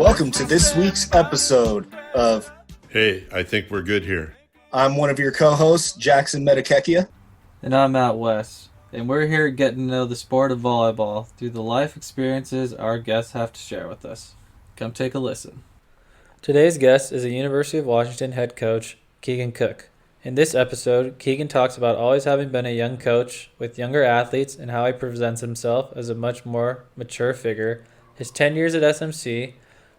Welcome to this week's episode of Hey, I think we're good here. I'm one of your co-hosts, Jackson Metakekia. And I'm Matt West, and we're here getting to know the sport of volleyball through the life experiences our guests have to share with us. Come take a listen. Today's guest is a University of Washington head coach, Keegan Cook. In this episode, Keegan talks about always having been a young coach with younger athletes and how he presents himself as a much more mature figure, his 10 years at SMC,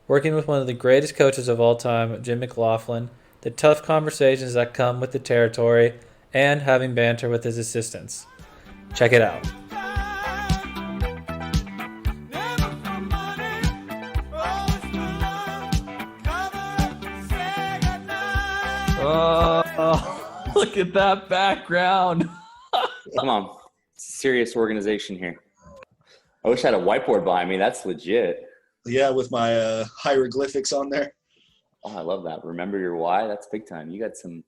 working with one of the greatest coaches of all time, Jim McLaughlin, the tough conversations that come with the territory, and having banter with his assistants. Check it out. Oh, look at that background. Come on. Serious organization here. I wish I had a whiteboard behind me. That's legit. Yeah, with my hieroglyphics on there. Oh, I love that. Remember your why? That's big time. You got some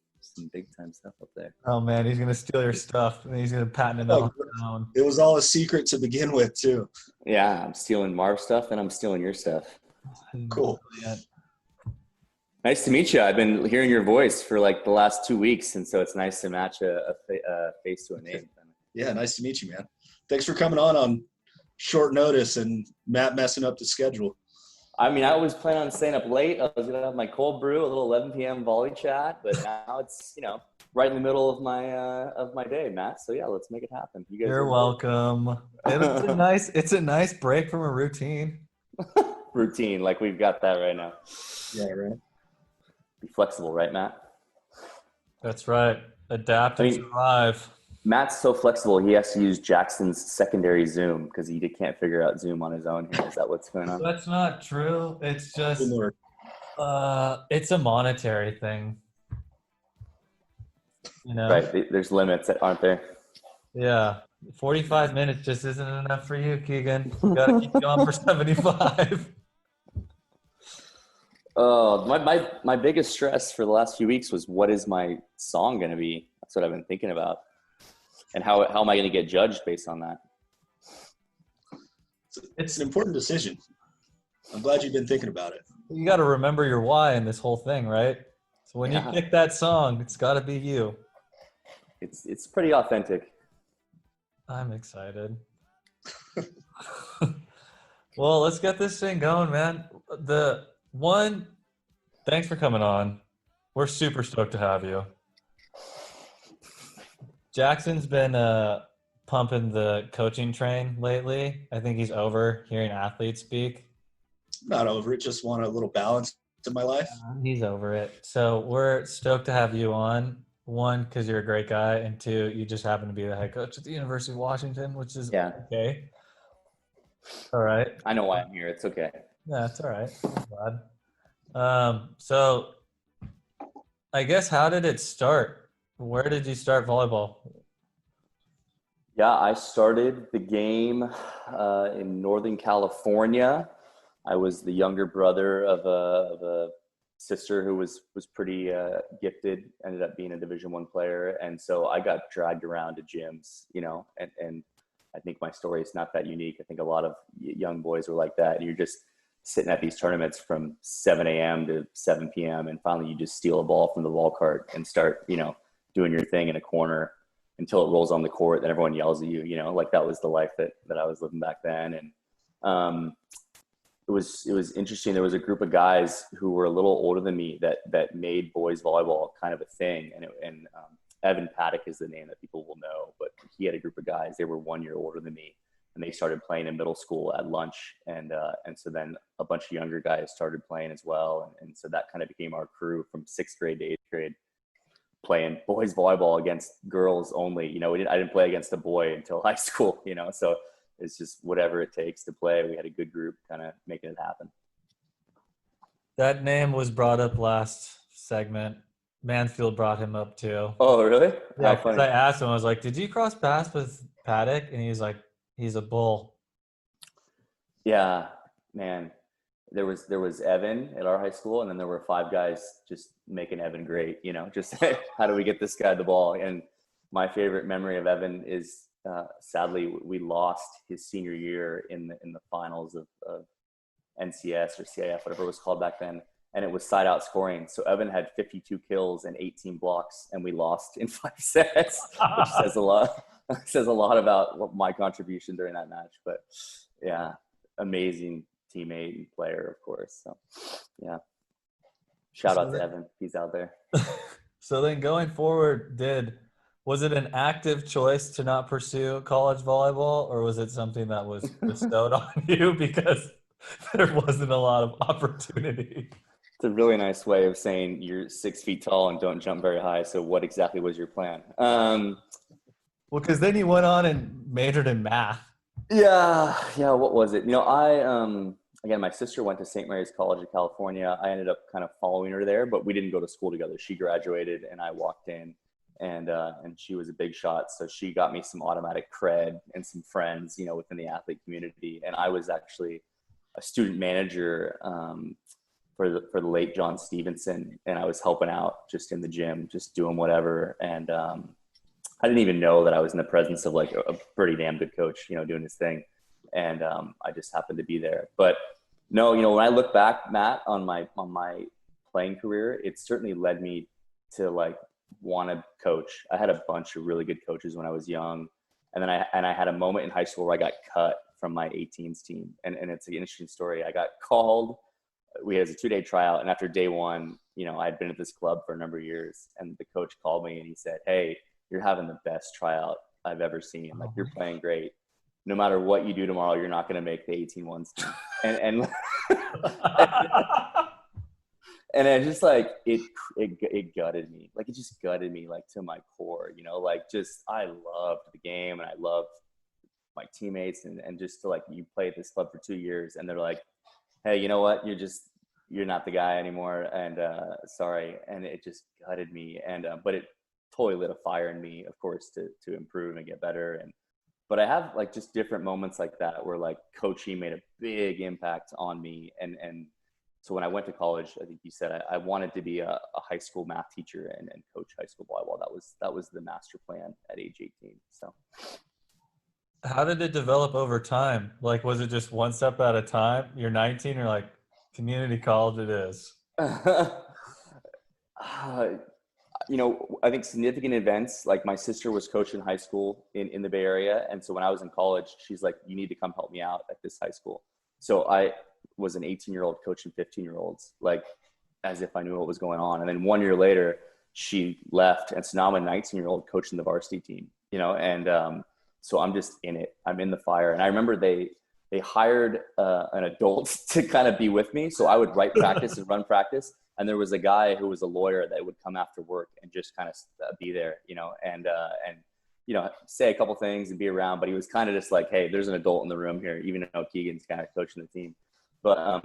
big time stuff up there. Oh, man, he's going to steal your stuff, and he's going to patent it on his own. It was all a secret to begin with, too. Yeah, I'm stealing Marv's stuff, and I'm stealing your stuff. Cool. Nice to meet you. I've been hearing your voice for like the last 2 weeks, and so it's nice to match a face to a name. Yeah, nice to meet you, man. Thanks for coming on short notice and Matt messing up the schedule. I mean, I was planning on staying up late. I was going to have my cold brew, a little 11 p.m. volley chat, but now it's, right in the middle of my day, Matt. So, yeah, let's make it happen. You're welcome. It's a nice break from a routine. Routine, like we've got that right now. Yeah, right. Be flexible, right, Matt? That's right. Adapt and survive. Matt's so flexible, he has to use Jackson's secondary Zoom because he can't figure out Zoom on his own here. Is that what's going on? That's not true. It's just it's a monetary thing. Right. There's limits, aren't there? Yeah. 45 minutes just isn't enough for you, Keegan. You got to keep going for 75. My biggest stress for the last few weeks was, what is my song going to be? That's what I've been thinking about. And how am I going to get judged based on that? It's an important decision. I'm glad you've been thinking about it. You got to remember your why in this whole thing, right? So when you pick that song, it's got to be you. It's pretty authentic. I'm excited. Well, let's get this thing going, man. Thanks for coming on. We're super stoked to have you. Jackson's been pumping the coaching train lately. I think he's over hearing athletes speak. Not over it. Just want a little balance in my life. He's over it. So we're stoked to have you on. One, because you're a great guy. And two, you just happen to be the head coach at the University of Washington, which is okay. All right. I know why I'm here. It's okay. Yeah, it's all right. I'm glad. So I guess, how did it start? Where did you start volleyball? Yeah, I started the game in Northern California. I was the younger brother of a sister who was pretty gifted, ended up being a Division I player. And so I got dragged around to gyms, and I think my story is not that unique. I think a lot of young boys were like that. You're just sitting at these tournaments from 7 a.m. to 7 p.m. and finally you just steal a ball from the ball cart and start, doing your thing in a corner until it rolls on the court. Then everyone yells at you, like that was the life that I was living back then. And it was interesting. There was a group of guys who were a little older than me that made boys volleyball kind of a thing. And Evan Paddock is the name that people will know, but he had a group of guys. They were 1 year older than me, and they started playing in middle school at lunch. And so then a bunch of younger guys started playing as well. And so that kind of became our crew from 6th grade to 8th grade, playing boys volleyball against girls only. I didn't play against a boy until high school, so it's just whatever it takes to play. We had a good group kind of making it happen. That name was brought up last segment. Mansfield brought him up too. Oh, really? Yeah, because I asked him, I was like, did you cross paths with Paddock? And he's like, he's a bull. Yeah, man. There was Evan at our high school, and then there were 5 guys just making Evan great, just how do we get this guy the ball? And my favorite memory of Evan is sadly we lost his senior year in the finals of NCS or CIF, whatever it was called back then. And it was side out scoring. So Evan had 52 kills and 18 blocks, and we lost in 5 sets, which says a lot. Says a lot about my contribution during that match. But yeah, amazing teammate and player, of course. So yeah, shout out to Evan. He's out there. So then going forward, was it an active choice to not pursue college volleyball, or was it something that was bestowed on you because there wasn't a lot of opportunity? It's a really nice way of saying you're 6 feet tall and don't jump very high. So what exactly was your plan? Well, because then you went on and majored in math. Yeah. What was it? Again, my sister went to St. Mary's College of California. I ended up kind of following her there, but we didn't go to school together. She graduated and I walked in, and she was a big shot. So she got me some automatic cred and some friends, within the athlete community. And I was actually a student manager, for the late John Stevenson, and I was helping out just in the gym, just doing whatever. And I didn't even know that I was in the presence of like a pretty damn good coach, doing his thing. And I just happened to be there. But no, when I look back, Matt, on my playing career, it certainly led me to like want to coach. I had a bunch of really good coaches when I was young, and then I had a moment in high school where I got cut from my 18s team, and it's an interesting story. I got called. We had a 2-day tryout, and after day 1, I'd been at this club for a number of years, and the coach called me and he said, "Hey, you're having the best tryout I've ever seen. Like, you're playing great. No matter what you do tomorrow, you're not going to make the 18-1s team." And and I just like it gutted me. Like, it just gutted me like to my core. I loved the game and I loved my teammates, and just to like, you play at this club for 2 years and they're like, "Hey, you know what? You're not the guy anymore. And sorry." And it just gutted me. And but it totally lit a fire in me, of course, to improve and get better. But I have like just different moments like that where like coaching made a big impact on me. And so when I went to college, I think you said I wanted to be a high school math teacher and coach high school volleyball. That was the master plan at age 18. So. How did it develop over time? Like, was it just one step at a time? You're 19, you're like, community college it is. I think significant events, like my sister was coaching high school in the Bay Area. And so when I was in college, she's like, "You need to come help me out at this high school." So I was an 18-year-old coaching 15-year-olds, like as if I knew what was going on. And then 1 year later, she left. And so now I'm a 19-year-old coaching the varsity team, and so I'm just in it. I'm in the fire. And I remember they hired an adult to kind of be with me. So I would write practice and run practice. And there was a guy who was a lawyer that would come after work and just kind of be there, and say a couple things and be around. But he was kind of just like, "Hey, there's an adult in the room here," even though Keegan's kind of coaching the team. But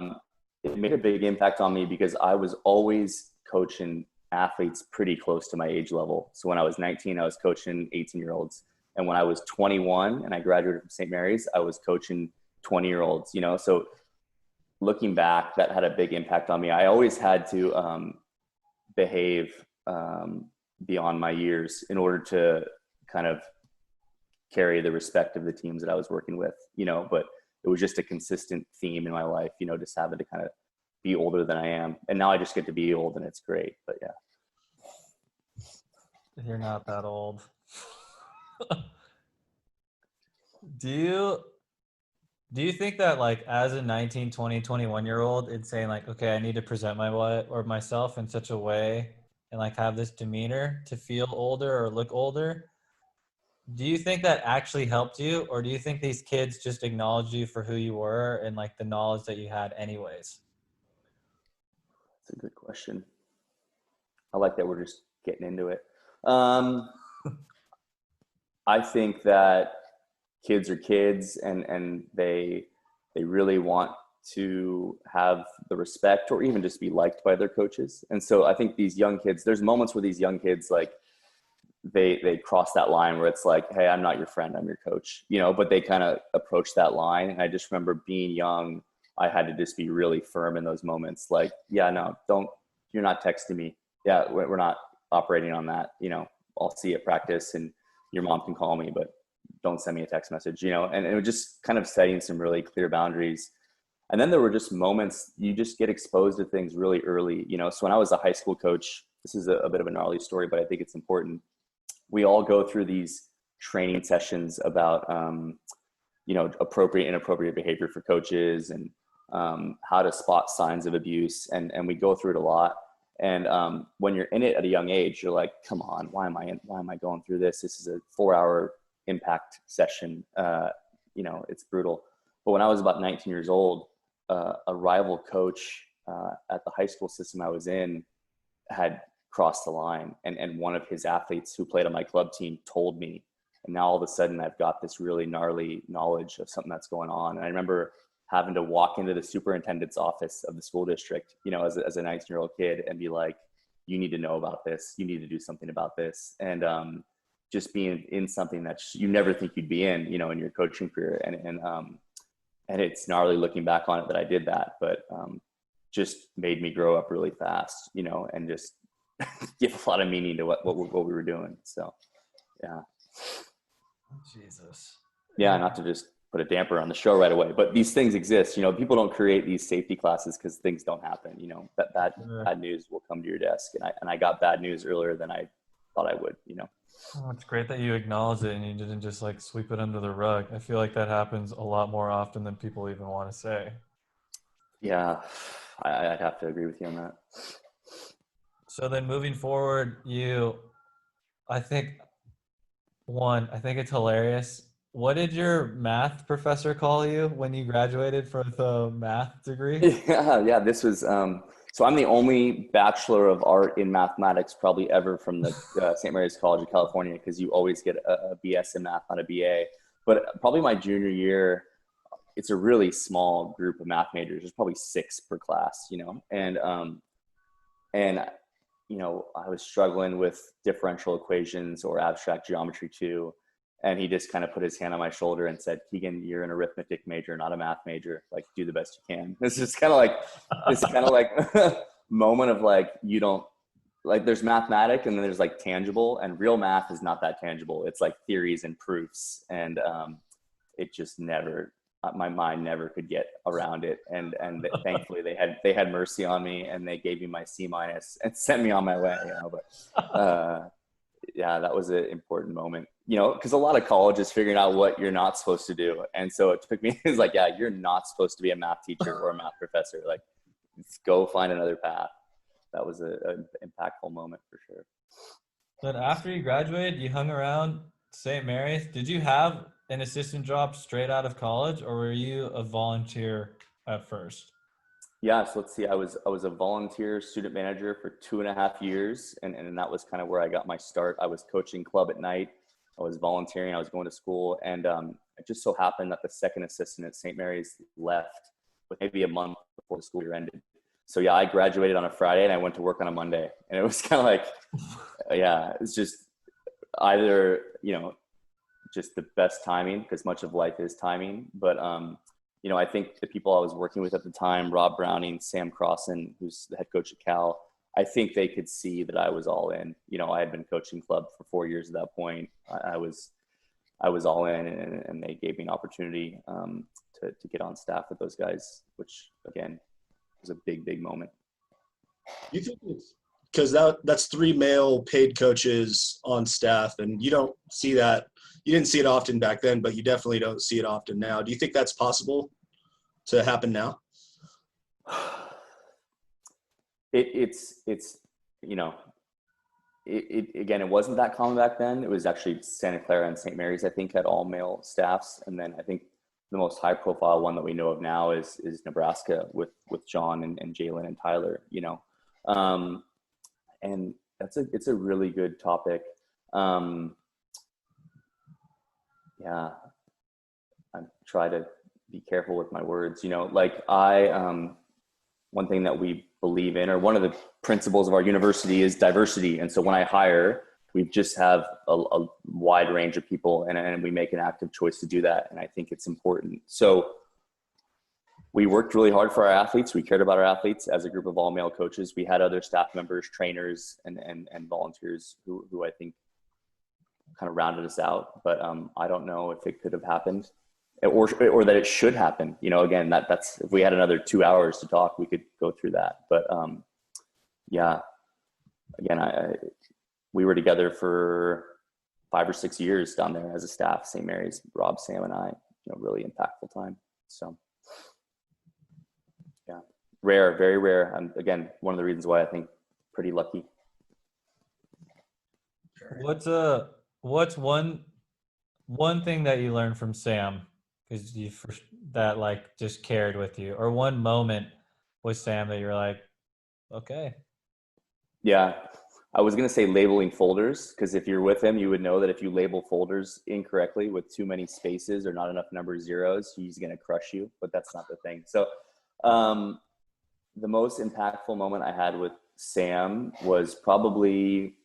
it made a big impact on me because I was always coaching athletes pretty close to my age level. So when I was 19, I was coaching 18-year-olds. And when I was 21 and I graduated from St. Mary's, I was coaching 20-year-olds, So looking back, that had a big impact on me. I always had to behave beyond my years in order to kind of carry the respect of the teams that I was working with, but it was just a consistent theme in my life, just having to kind of be older than I am. And now I just get to be old and it's great, but yeah. You're not that old. Do you think that like as a 19, 20, 21-year-old, it's saying like, okay, I need to present myself in such a way and like have this demeanor to feel older or look older? Do you think that actually helped you, or do you think these kids just acknowledged you for who you were and like the knowledge that you had anyways? That's a good question. I like that we're just getting into it. I think that kids are kids, and they really want to have the respect or even just be liked by their coaches. And so I think these young kids, there's moments where these young kids, like they cross that line where it's like, "Hey, I'm not your friend, I'm your coach," but they kind of approach that line. And I just remember being young, I had to just be really firm in those moments. Like, "Yeah, no, you're not texting me. Yeah, we're not operating on that. I'll see you at practice and your mom can call me, but don't send me a text message," and it was just kind of setting some really clear boundaries. And then there were just moments you just get exposed to things really early, So when I was a high school coach, this is a bit of a gnarly story, but I think it's important. We all go through these training sessions about, appropriate, inappropriate behavior for coaches and how to spot signs of abuse. And we go through it a lot. And when you're in it at a young age, you're like, come on, why am I going through this? This is a 4-hour impact session. It's brutal. But when I was about 19 years old, a rival coach at the high school system I was in had crossed the line, and one of his athletes who played on my club team told me, and now all of a sudden I've got this really gnarly knowledge of something that's going on. And I remember having to walk into the superintendent's office of the school district, as a 19-year-old kid, and be like, you need to know about this. You need to do something about this. And just being in something that you never think you'd be in, in your coaching career. And it's gnarly looking back on it that I did that, but just made me grow up really fast, and just give a lot of meaning to what we were doing. So, yeah. Jesus. Yeah, not to just put a damper on the show right away, but these things exist. People don't create these safety classes because things don't happen. That bad news will come to your desk, and I got bad news earlier than I thought I would. Oh, it's great that you acknowledge it and you didn't just sweep it under the rug. I feel like that happens a lot more often than people even want to say. Yeah, I'd have to agree with you on that. So then moving forward, I think it's hilarious. What did your math professor call you when you graduated from the math degree? Yeah. This was, so I'm the only Bachelor of Art in Mathematics probably ever from the St. Mary's College of California, because you always get a BS in math, not a BA. But probably my junior year, it's a really small group of math majors. There's probably 6 per class, and I was struggling with differential equations or abstract geometry too. And he just kind of put his hand on my shoulder and said, Keegan, you're an arithmetic major, not a math major. Do the best you can. It's just kind of like moment of you don't, there's mathematic and then there's tangible, and real math is not that tangible. It's theories and proofs. And it just never, my mind never could get around it. And thankfully they had mercy on me, and they gave me my C- and sent me on my way, but yeah, that was an important moment, because a lot of college is figuring out what you're not supposed to do. And so it took me, it's yeah, you're not supposed to be a math teacher or a math professor. Let's go find another path. That was an impactful moment for sure. Then after you graduated, you hung around St. Mary's. Did you have an assistant job straight out of college, or were you a volunteer at first? Yeah, so let's see. I was a volunteer student manager for 2.5 years, and that was kind of where I got my start. I was coaching club at night. I was volunteering. I was going to school, and it just so happened that the second assistant at St. Mary's left with maybe a month before the school year ended. So yeah, I graduated on a Friday and I went to work on a Monday, and it was kind of yeah, it's just either just the best timing, because much of life is timing, but I think the people I was working with at the time, Rob Browning, Sam Crossan, who's the head coach at Cal, I think they could see that I was all in. I had been coaching club for 4 years at that point. I was all in, and they gave me an opportunity to get on staff with those guys, which again was a big moment. You think it's because that's 3 male paid coaches on staff, and you don't see that. You didn't see it often back then, but you definitely don't see it often now. Do you think that's possible to happen now? It's again, it wasn't that common back then. It was actually Santa Clara and St. Mary's, I think, had all male staffs. And then I think the most high profile one that we know of now is Nebraska with John and Jalen and Tyler, and it's a really good topic. Yeah, I try to be careful with my words, one thing that we believe in, or one of the principles of our university, is diversity. And so when I hire, we just have a wide range of people, and we make an active choice to do that. And I think it's important. So we worked really hard for our athletes. We cared about our athletes as a group of all male coaches. We had other staff members, trainers, and volunteers who I think kind of rounded us out. But I don't know if it could have happened or that it should happen. Again, that's if we had another 2 hours to talk, we could go through that. But yeah, again, we were together for 5 or 6 years down there as a staff, St. Mary's, Rob, Sam, and I. Really impactful time. So yeah, rare, very rare. And again, one of the reasons why I think pretty lucky. What's one thing that you learned from Sam because that like just carried with you, or one moment with Sam that you're like, okay. Yeah, I was going to say labeling folders, because if you're with him, you would know that if you label folders incorrectly with too many spaces or not enough number of zeros, he's going to crush you, but that's not the thing. So the most impactful moment I had with Sam was probably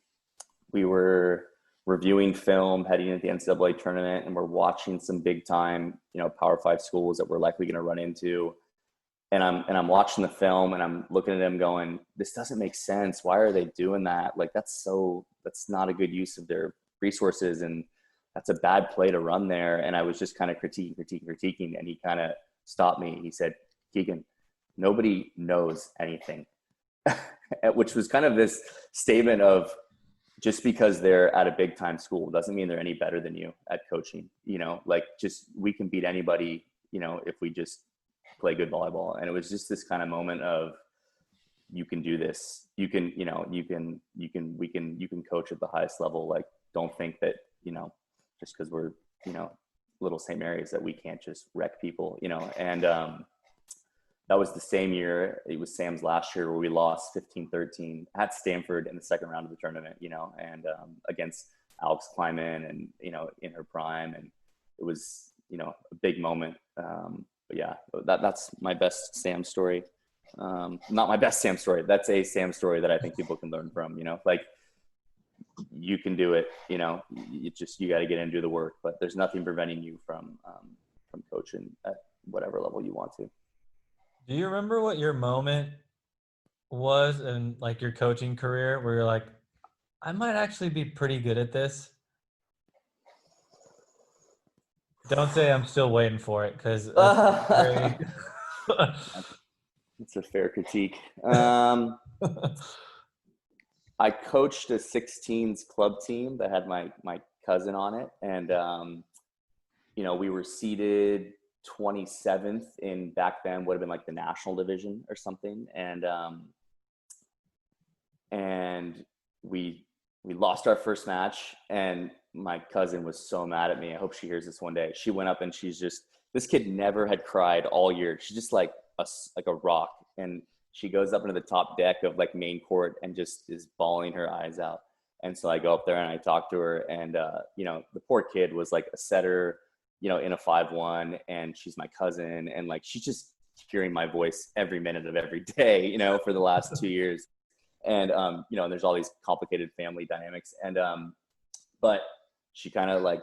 we were reviewing film heading into the NCAA tournament, and we're watching some big time, Power 5 schools that we're likely going to run into. And I'm watching the film and I'm looking at him going, this doesn't make sense. Why are they doing that? Like, that's not a good use of their resources. And that's a bad play to run there. And I was just kind of critiquing. And he kind of stopped me. He said, Keegan, nobody knows anything, which was kind of this statement of just because they're at a big time school doesn't mean they're any better than you at coaching, like just, we can beat anybody, if we just play good volleyball. And it was just this kind of moment of, you can do this, you can coach at the highest level. Like, don't think that, just because we're, little St. Mary's, that we can't just wreck people, and that was the same year. It was Sam's last year where we lost 15-13 at Stanford in the second round of the tournament, and against Alex Kleiman and, in her prime. And it was, a big moment. But yeah, that's my best Sam story. Not my best Sam story. That's a Sam story that I think people can learn from, like, you can do it, you got to get in and do the work, but there's nothing preventing you from coaching at whatever level you want to. Do you remember what your moment was in like your coaching career where you're like, I might actually be pretty good at this? Don't say I'm still waiting for it, because It's a fair critique. I coached a 16s club team that had my cousin on it. And, we were seated 27th in, back then would have been like the national division or something. And we lost our first match, and my cousin was so mad at me. I hope she hears this one day. She went up and this kid never had cried all year. She's just like a rock. And she goes up into the top deck of like main court and just is bawling her eyes out. And so I go up there and I talk to her, and, the poor kid was like a setter, in a 5-1, and she's my cousin. And like, she's just hearing my voice every minute of every day, for the last 2 years. And, there's all these complicated family dynamics. And, but she kind of like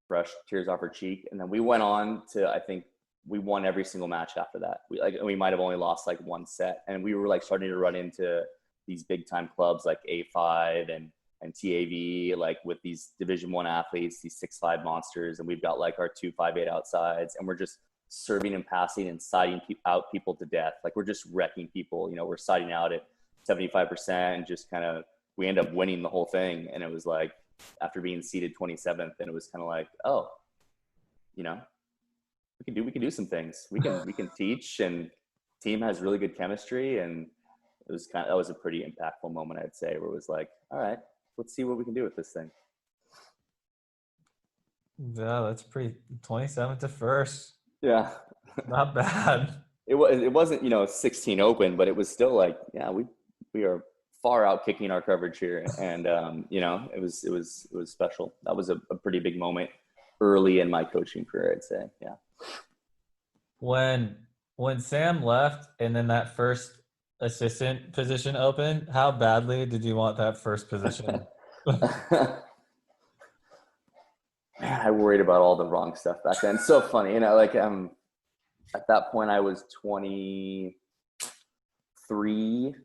brushed tears off her cheek. And then we went on to, I think we won every single match after that. We might've only lost like one set. And we were like starting to run into these big time clubs like A5 and TAV, like with these Division I athletes, these 6'5" monsters. And we've got like our 2'5" outsides, and we're just serving and passing and siding out people to death. Like, we're just wrecking people, we're siding out at 75% and just kind of, we end up winning the whole thing. And it was like, after being seated 27th, and it was kind of like, oh, we can do some things. We can teach, and team has really good chemistry. And it was that was a pretty impactful moment, I'd say, where it was like, all right, let's see what we can do with this thing. Yeah, that's pretty. 27th to first. Yeah. Not bad. It wasn't, 16 open, but it was still like, yeah, we are far out kicking our coverage here. And, it was special. That was a pretty big moment early in my coaching career, I'd say. Yeah. When Sam left and then that first assistant position opened, how badly did you want that first position? Man, I worried about all the wrong stuff back then. It's so funny, like, at that point I was 23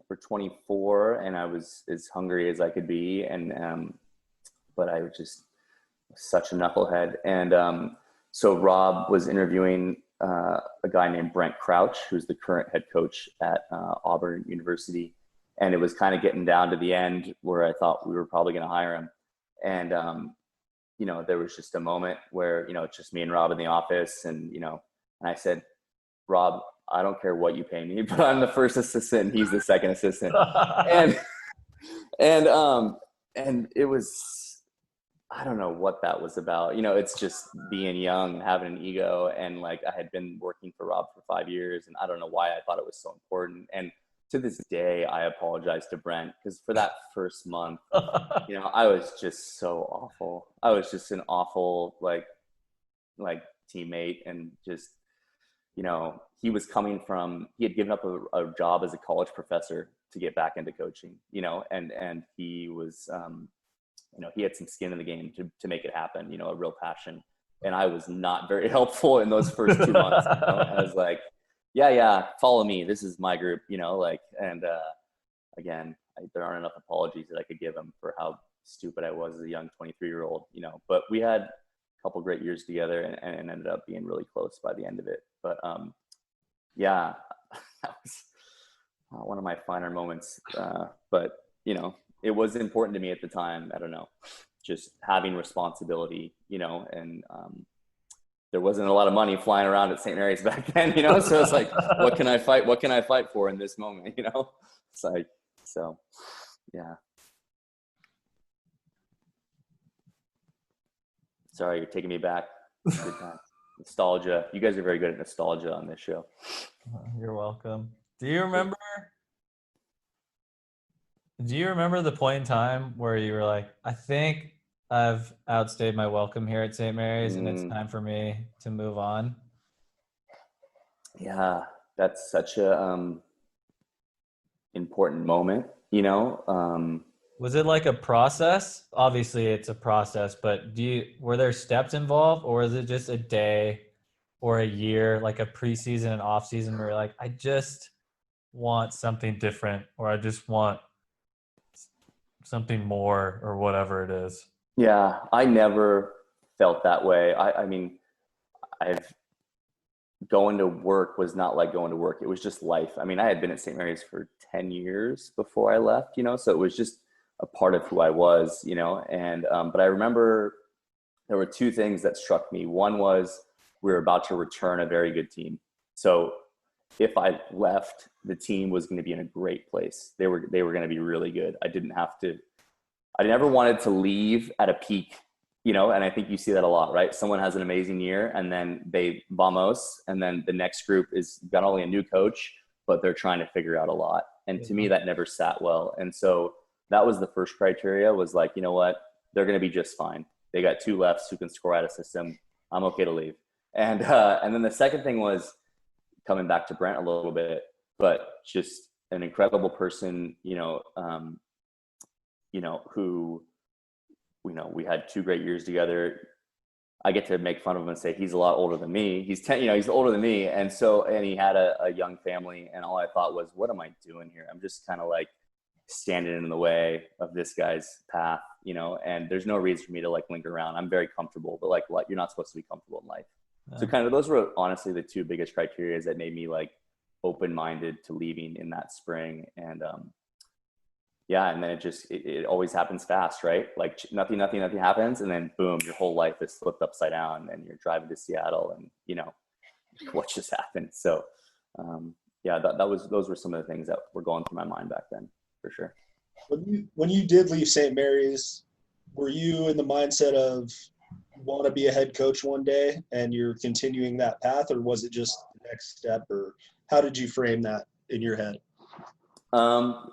or 24, and I was as hungry as I could be. And, but I was just such a knucklehead. And, So Rob was interviewing a guy named Brent Crouch, who's the current head coach at Auburn University. And it was kind of getting down to the end where I thought we were probably going to hire him. And, there was just a moment where, it's just me and Rob in the office. And, and I said, Rob, I don't care what you pay me, but I'm the first assistant and he's the second assistant. And it was, I don't know what that was about. It's just being young and having an ego. And like, I had been working for Rob for 5 years and I don't know why I thought it was so important. And to this day, I apologize to Brent because for that first month, I was just so awful. I was just an awful, like teammate and just, he had given up a job as a college professor to get back into coaching, and he was, he had some skin in the game to make it happen, a real passion. And I was not very helpful in those first 2 months. I was like, yeah, follow me. This is my group, again, there aren't enough apologies that I could give him for how stupid I was as a young 23-year-old, but we had a couple great years together and ended up being really close by the end of it. But, that was one of my finer moments. But, it was important to me at the time. I don't know, just having responsibility, and, there wasn't a lot of money flying around at St. Mary's back then, so it's like, what can I fight for in this moment? It's like, so yeah. Sorry, you're taking me back. Good time. Nostalgia. You guys are very good at nostalgia on this show. You're welcome. Do you remember the point in time where you were like, I think I've outstayed my welcome here at St. Mary's and it's time for me to move on? Yeah, that's such a important moment, Was it like a process? Obviously it's a process, but were there steps involved, or was it just a day or a year, like a preseason and off season where you're like, I just want something different, or I just want something more, or whatever it is? Yeah, I never felt that way. I mean, going to work was not like going to work. It was just life. I mean, I had been at St. Mary's for 10 years before I left, so it was just a part of who I was, and, but I remember there were two things that struck me. One was we were about to return a very good team. So if I left, the team was going to be in a great place. They were going to be really good. I never wanted to leave at a peak, and I think you see that a lot, right? Someone has an amazing year and then they vamos, and then the next group is not only a new coach, but they're trying to figure out a lot. And to me, that never sat well. And so that was the first criteria, was like, you know what? They're going to be just fine. They got two lefts who can score out of system. I'm okay to leave. And then the second thing was coming back to Brent a little bit, but just an incredible person, who, we had 2 great years together. I get to make fun of him and say, he's a lot older than me. He's 10, he's older than me. And he had a young family, and all I thought was, what am I doing here? I'm just kind of like standing in the way of this guy's path, and there's no reason for me to like linger around. I'm very comfortable, but like, you're not supposed to be comfortable in life. So kind of those were honestly the 2 biggest criteria that made me like open-minded to leaving in that spring. And, and then it always happens fast, right? Like nothing happens. And then boom, your whole life is flipped upside down and you're driving to Seattle and what just happened. So, those were some of the things that were going through my mind back then, for sure. When you did leave St. Mary's, were you in the mindset of want to be a head coach one day and you're continuing that path, or was it just the next step, or how did you frame that in your head? I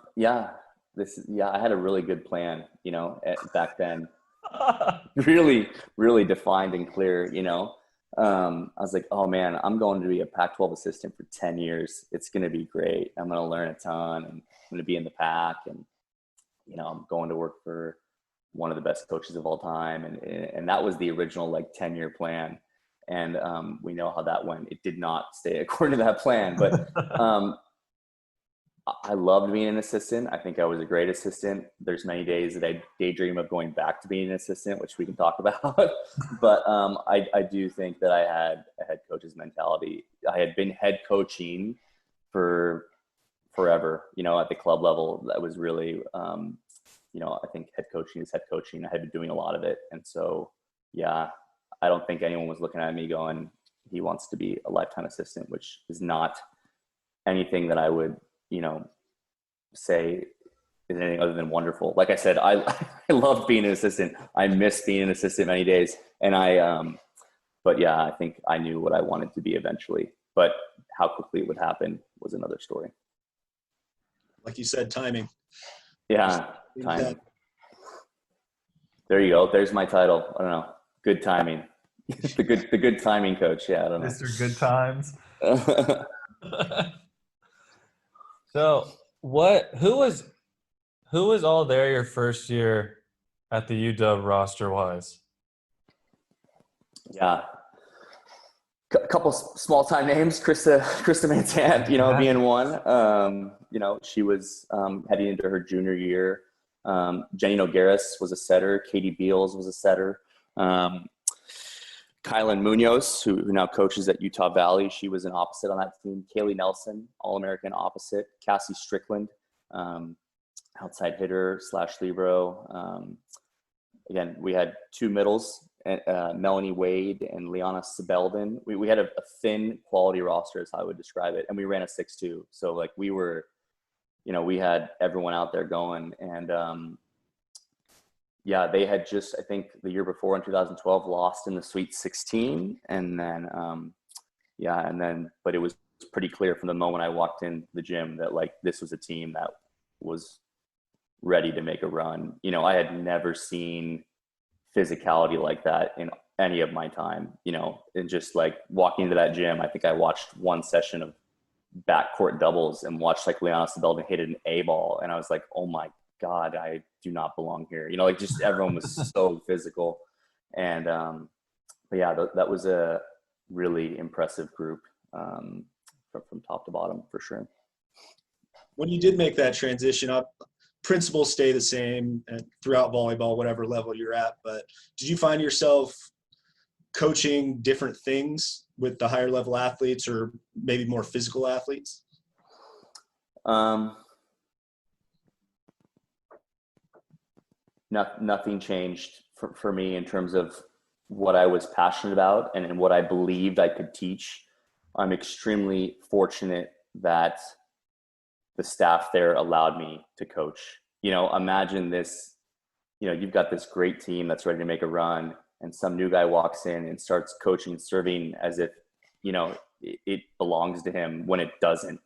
had a really good plan, back then. Really, really defined and clear, I was like, oh man, I'm going to be a Pac-12 assistant for 10 years. It's going to be great. I'm going to learn a ton, and I'm going to be in the pack, and, I'm going to work for one of the best coaches of all time. And that was the original like 10-year plan. And we know how that went. It did not stay according to that plan, but I loved being an assistant. I think I was a great assistant. There's many days that I daydream of going back to being an assistant, which we can talk about. But I do think that I had a head coach's mentality. I had been head coaching for forever, at the club level. That was really, I think head coaching is head coaching. I had been doing a lot of it. And so, yeah, I don't think anyone was looking at me going, he wants to be a lifetime assistant, which is not anything that I would, say is anything other than wonderful. Like I said, I loved being an assistant. I missed being an assistant many days. And but yeah, I think I knew what I wanted to be eventually, but how quickly it would happen was another story. Like you said, timing. Yeah. Timing. There you go. There's my title. I don't know. Good timing. the good timing coach. Yeah. I don't know. Mr. Good Times. So who was all there your first year at the UW roster wise? Yeah. A couple small time names, Krista Mantant, being one. She was heading into her junior year. Jenny Nogueras was a setter. Katie Beals was a setter. Kylan Munoz, who now coaches at Utah Valley, she was an opposite on that team. Kaylee Nelson, All-American opposite. Cassie Strickland, outside hitter / libero. Again, we had two middles, Melanie Wade and Liana Sibelden. We had a thin quality roster, is how I would describe it, and we ran a 6-2. So we were, we had everyone out there going, and they had just, I think the year before in 2012, lost in the Sweet 16. And then, but it was pretty clear from the moment I walked in the gym that this was a team that was ready to make a run. I had never seen physicality like that in any of my time, and just walking into that gym, I think I watched one session of backcourt doubles and watched Liana Sibelden hit an A ball. And I was like, oh my God, I do not belong here. Just everyone was so physical. And, but yeah, that was a really impressive group from top to bottom for sure. When you did make that transition up, principles stay the same throughout volleyball, whatever level you're at. But did you find yourself coaching different things with the higher level athletes or maybe more physical athletes? Nothing changed for me in terms of what I was passionate about and what I believed I could teach. I'm extremely fortunate that the staff there allowed me to coach. Imagine this, you've got this great team that's ready to make a run, and some new guy walks in and starts coaching and serving as if, it belongs to him when it doesn't.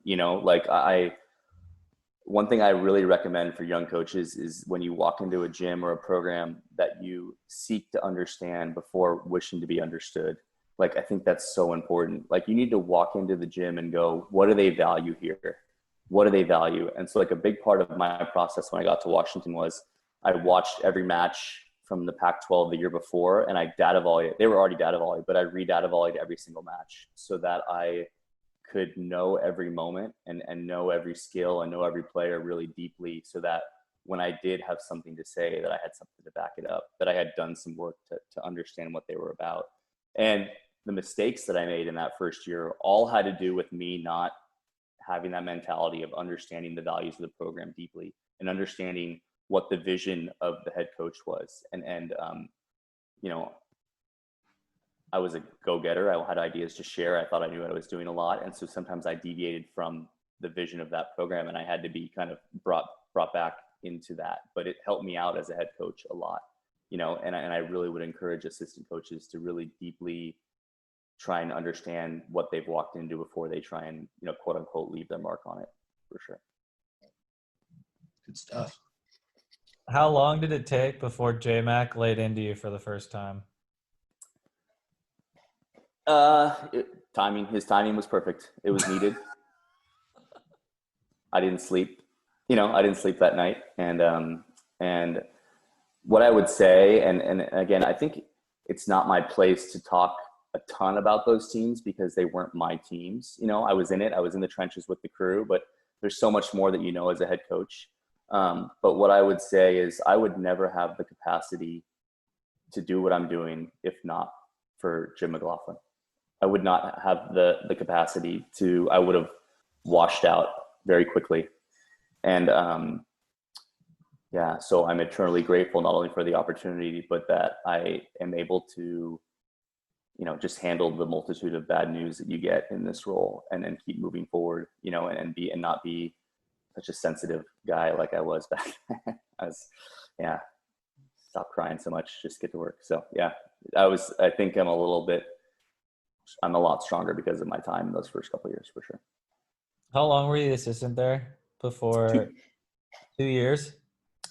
One thing I really recommend for young coaches is when you walk into a gym or a program that you seek to understand before wishing to be understood. I think that's so important. You need to walk into the gym and go, what do they value here? What do they value? And so a big part of my process when I got to Washington was I watched every match from the Pac-12 the year before, and I data volleyed. They were already data volleyed, but I re-data volleyed every single match so that I could know every moment and know every skill and know every player really deeply, so that when I did have something to say, that I had something to back it up, that I had done some work to understand what they were about. And the mistakes that I made in that first year all had to do with me not having that mentality of understanding the values of the program deeply and understanding what the vision of the head coach was. And I was a go-getter. I had ideas to share. I thought I knew what I was doing a lot. And so sometimes I deviated from the vision of that program, and I had to be kind of brought back into that. But it helped me out as a head coach a lot, and I really would encourage assistant coaches to really deeply try and understand what they've walked into before they try and, quote unquote, leave their mark on it, for sure. Good stuff. How long did it take before J-Mac laid into you for the first time? His timing was perfect. It was needed. I didn't sleep, that night. And what I would say, and again, I think it's not my place to talk a ton about those teams because they weren't my teams. I was in it. I was in the trenches with the crew, but there's so much more that you know as a head coach. But what I would say is I would never have the capacity to do what I'm doing if not for Jim McLaughlin. I would not have the capacity to, I would have washed out very quickly. And so I'm eternally grateful not only for the opportunity, but that I am able to, just handle the multitude of bad news that you get in this role and then keep moving forward, and not be such a sensitive guy like I was back then. Stop crying so much, just get to work. So I think I'm a lot stronger because of my time in those first couple of years, for sure. How long were you the assistant there before? 2 years?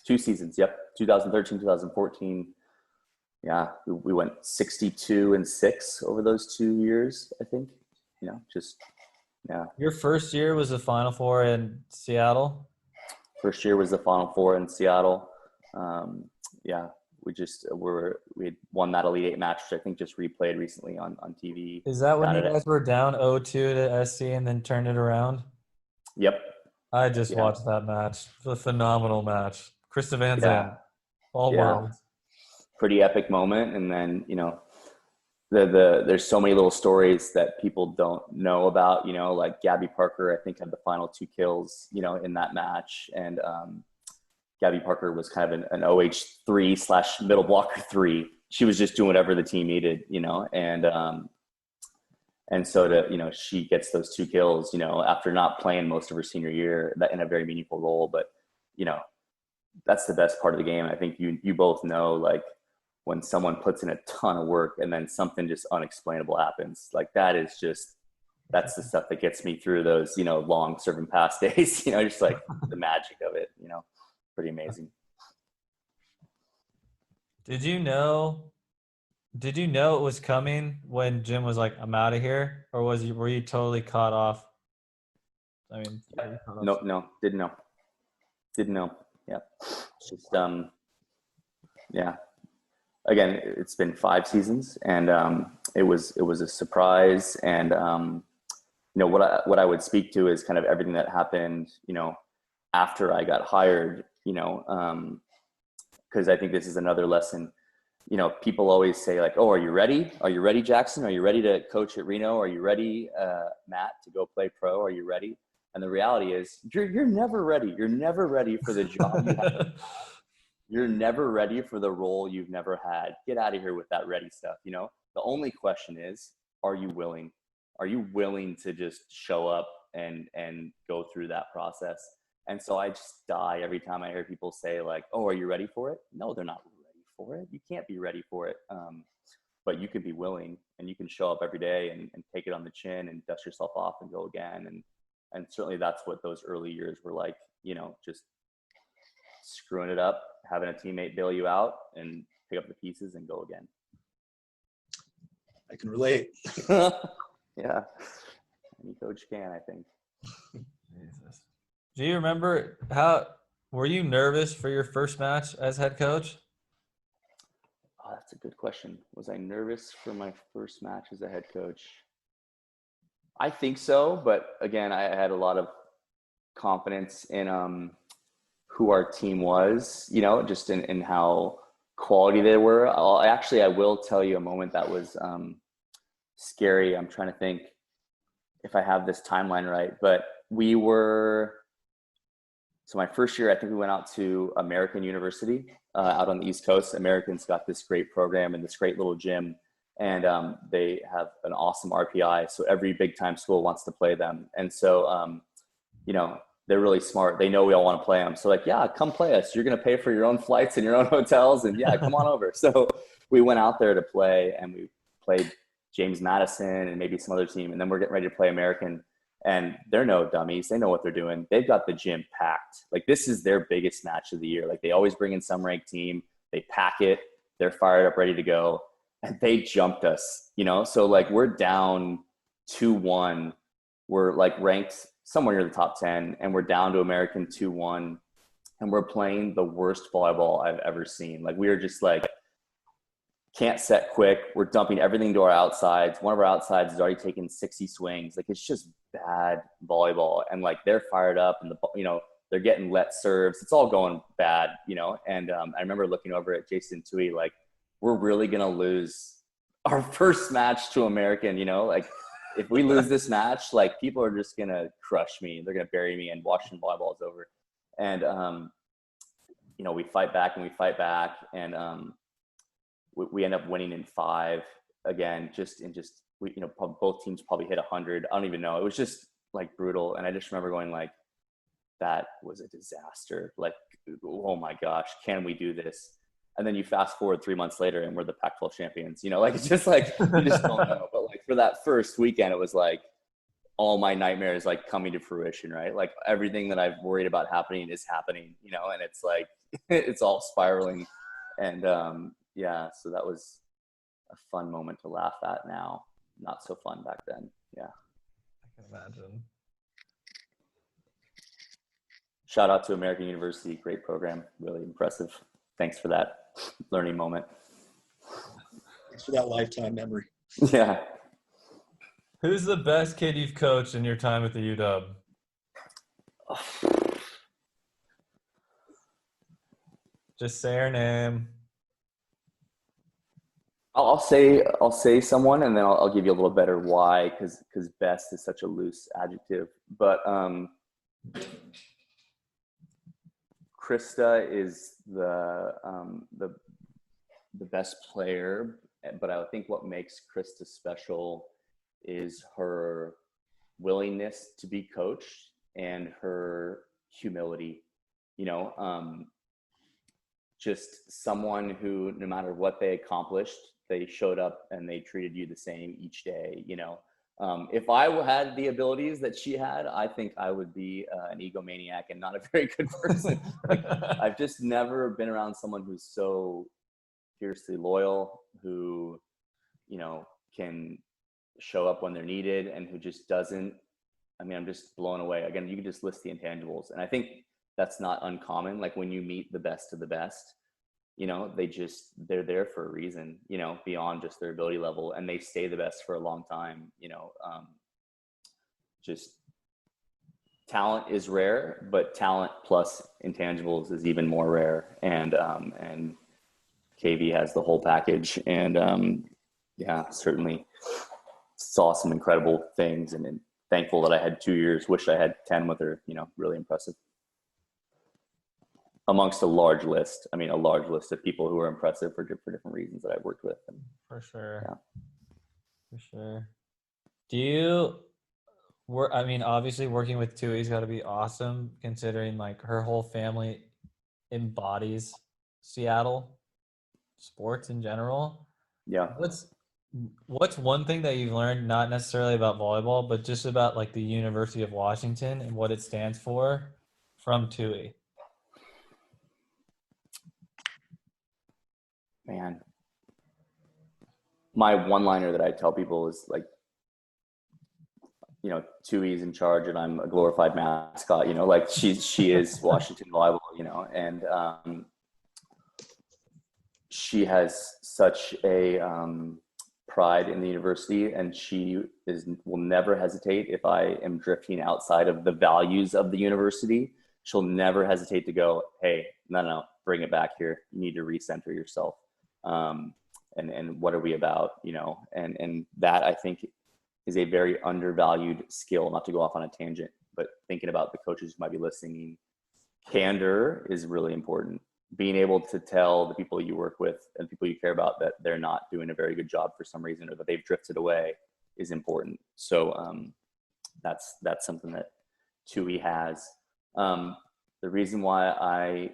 2 seasons. Yep. 2013, 2014. Yeah. We went 62-6 over those 2 years, I think, Your first year was the Final Four in Seattle? First year was the Final Four in Seattle. We had won that Elite Eight match, which I think just replayed recently on TV. Is that when you guys were down 0-2 to SC and then turned it around? Yep. I just watched that match. It was a phenomenal match. Krista Van Zandt. All world. Pretty epic moment. And then, there's so many little stories that people don't know about, like Gabby Parker, I think, had the final 2 kills, in that match. And Gabby Parker was kind of an OH3 / middle blocker 3. She was just doing whatever the team needed, and so she gets those 2 kills, after not playing most of her senior year in a very meaningful role. But, that's the best part of the game. I think you both know, like, when someone puts in a ton of work and then something just unexplainable happens, like that's the stuff that gets me through those, long serve and pass days, just like the magic of it, pretty amazing. Did you know it was coming when Jim was like, I'm out of here? Or were you totally caught off? I mean, no, didn't know. Yeah. Just, again, it's been 5 seasons, and it was a surprise. And what I would speak to is kind of everything that happened, after I got hired, because I think this is another lesson. People always say, like, oh, are you ready? Are you ready, Jackson? Are you ready to coach at Reno? Are you ready, Matt, to go play pro? Are you ready? And the reality is you're never ready. You're never ready for the job you have. You're never ready for the role you've never had. Get out of here with that ready stuff. The only question is, are you willing? Are you willing to just show up and go through that process? And so I just die every time I hear people say, like, oh, are you ready for it? No, they're not ready for it. You can't be ready for it. But you can be willing, and you can show up every day and take it on the chin and dust yourself off and go again. And certainly that's what those early years were like, just screwing it up, having a teammate bail you out and pick up the pieces and go again. I can relate. Yeah. Any coach can, I think. Jesus. Do you remember were you nervous for your first match as head coach? Oh, that's a good question. Was I nervous for my first match as a head coach? I think so, but again, I had a lot of confidence in who our team was, just in how quality they were. I will tell you a moment that was scary. I'm trying to think if I have this timeline right, but so my first year, I think we went out to American University out on the East Coast. American's got this great program and this great little gym, and they have an awesome RPI. So every big time school wants to play them. And so, they're really smart. They know we all want to play them. So like, yeah, come play us. You're going to pay for your own flights and your own hotels, and yeah, come on over. So we went out there to play, and we played James Madison and maybe some other team. And then we're getting ready to play American, and they're no dummies. They know what they're doing. They've got the gym packed. Like, this is their biggest match of the year. Like, they always bring in some ranked team. They pack it. They're fired up, ready to go. And they jumped us, So like, we're down 2-1. We're like ranked somewhere near the top 10, and we're down to American 2-1, and we're playing the worst volleyball I've ever seen. Like, we were just like can't set quick. We're dumping everything to our outsides. One of our outsides has already taken 60 swings. Like, it's just bad volleyball. And like, they're fired up and they're getting let serves. It's all going bad, And I remember looking over at Jason Tui, like, we're really going to lose our first match to American, like, if we lose this match, like, people are just going to crush me. They're going to bury me, and Washington volleyball is over. And, we fight back and we end up winning in 5 again, both teams probably hit 100. I don't even know. It was just like brutal. And I just remember going like, that was a disaster. Like, oh my gosh, can we do this? And then you fast forward 3 months later and we're the Pac-12 champions, like, it's just like, you just don't know. But like, for that first weekend, it was like all my nightmares, like, coming to fruition, right? Like, everything that I've worried about happening is happening, and it's like, it's all spiraling. And so that was a fun moment to laugh at now. Not so fun back then. Yeah. I can imagine. Shout out to American University. Great program. Really impressive. Thanks for that learning moment. Thanks for that lifetime memory. Yeah. Who's the best kid you've coached in your time at the UW? Just say her name. I'll say someone, and then I'll give you a little better why, because best is such a loose adjective. But Krista is the best player, but I think what makes Krista special is her willingness to be coached and her humility. Just someone who, no matter what they accomplished, they showed up and they treated you the same each day. If I had the abilities that she had, I think I would be an egomaniac and not a very good person. Like, I've just never been around someone who's so fiercely loyal, who, can show up when they're needed, and who just doesn't. I'm just blown away. Again, you can just list the intangibles. And I think that's not uncommon. Like, when you meet the best of the best, they're there for a reason, beyond just their ability level, and they stay the best for a long time. Just talent is rare, but talent plus intangibles is even more rare. And KV has the whole package. And certainly saw some incredible things, and thankful that I had 2 years. Wish I had 10 with her. Really impressive. Amongst a large list of people who are impressive for different reasons that I've worked with. For sure. Yeah. For sure. Do you work? Obviously working with Tui's got to be awesome, considering like her whole family embodies Seattle sports in general. Yeah. What's one thing that you've learned, not necessarily about volleyball, but just about like the University of Washington and what it stands for from Tui? Man, my one-liner that I tell people is like, Tui's in charge and I'm a glorified mascot, like she is Washington volleyball, and she has such a pride in the university, and she will never hesitate if I am drifting outside of the values of the university. She'll never hesitate to go, hey, no, bring it back here. You need to recenter yourself. And what are we about, and that, I think, is a very undervalued skill. Not to go off on a tangent, but thinking about the coaches who might be listening, candor is really important. Being able to tell the people you work with and people you care about that they're not doing a very good job for some reason, or that they've drifted away, is important. So that's something that Tui has. The reason why I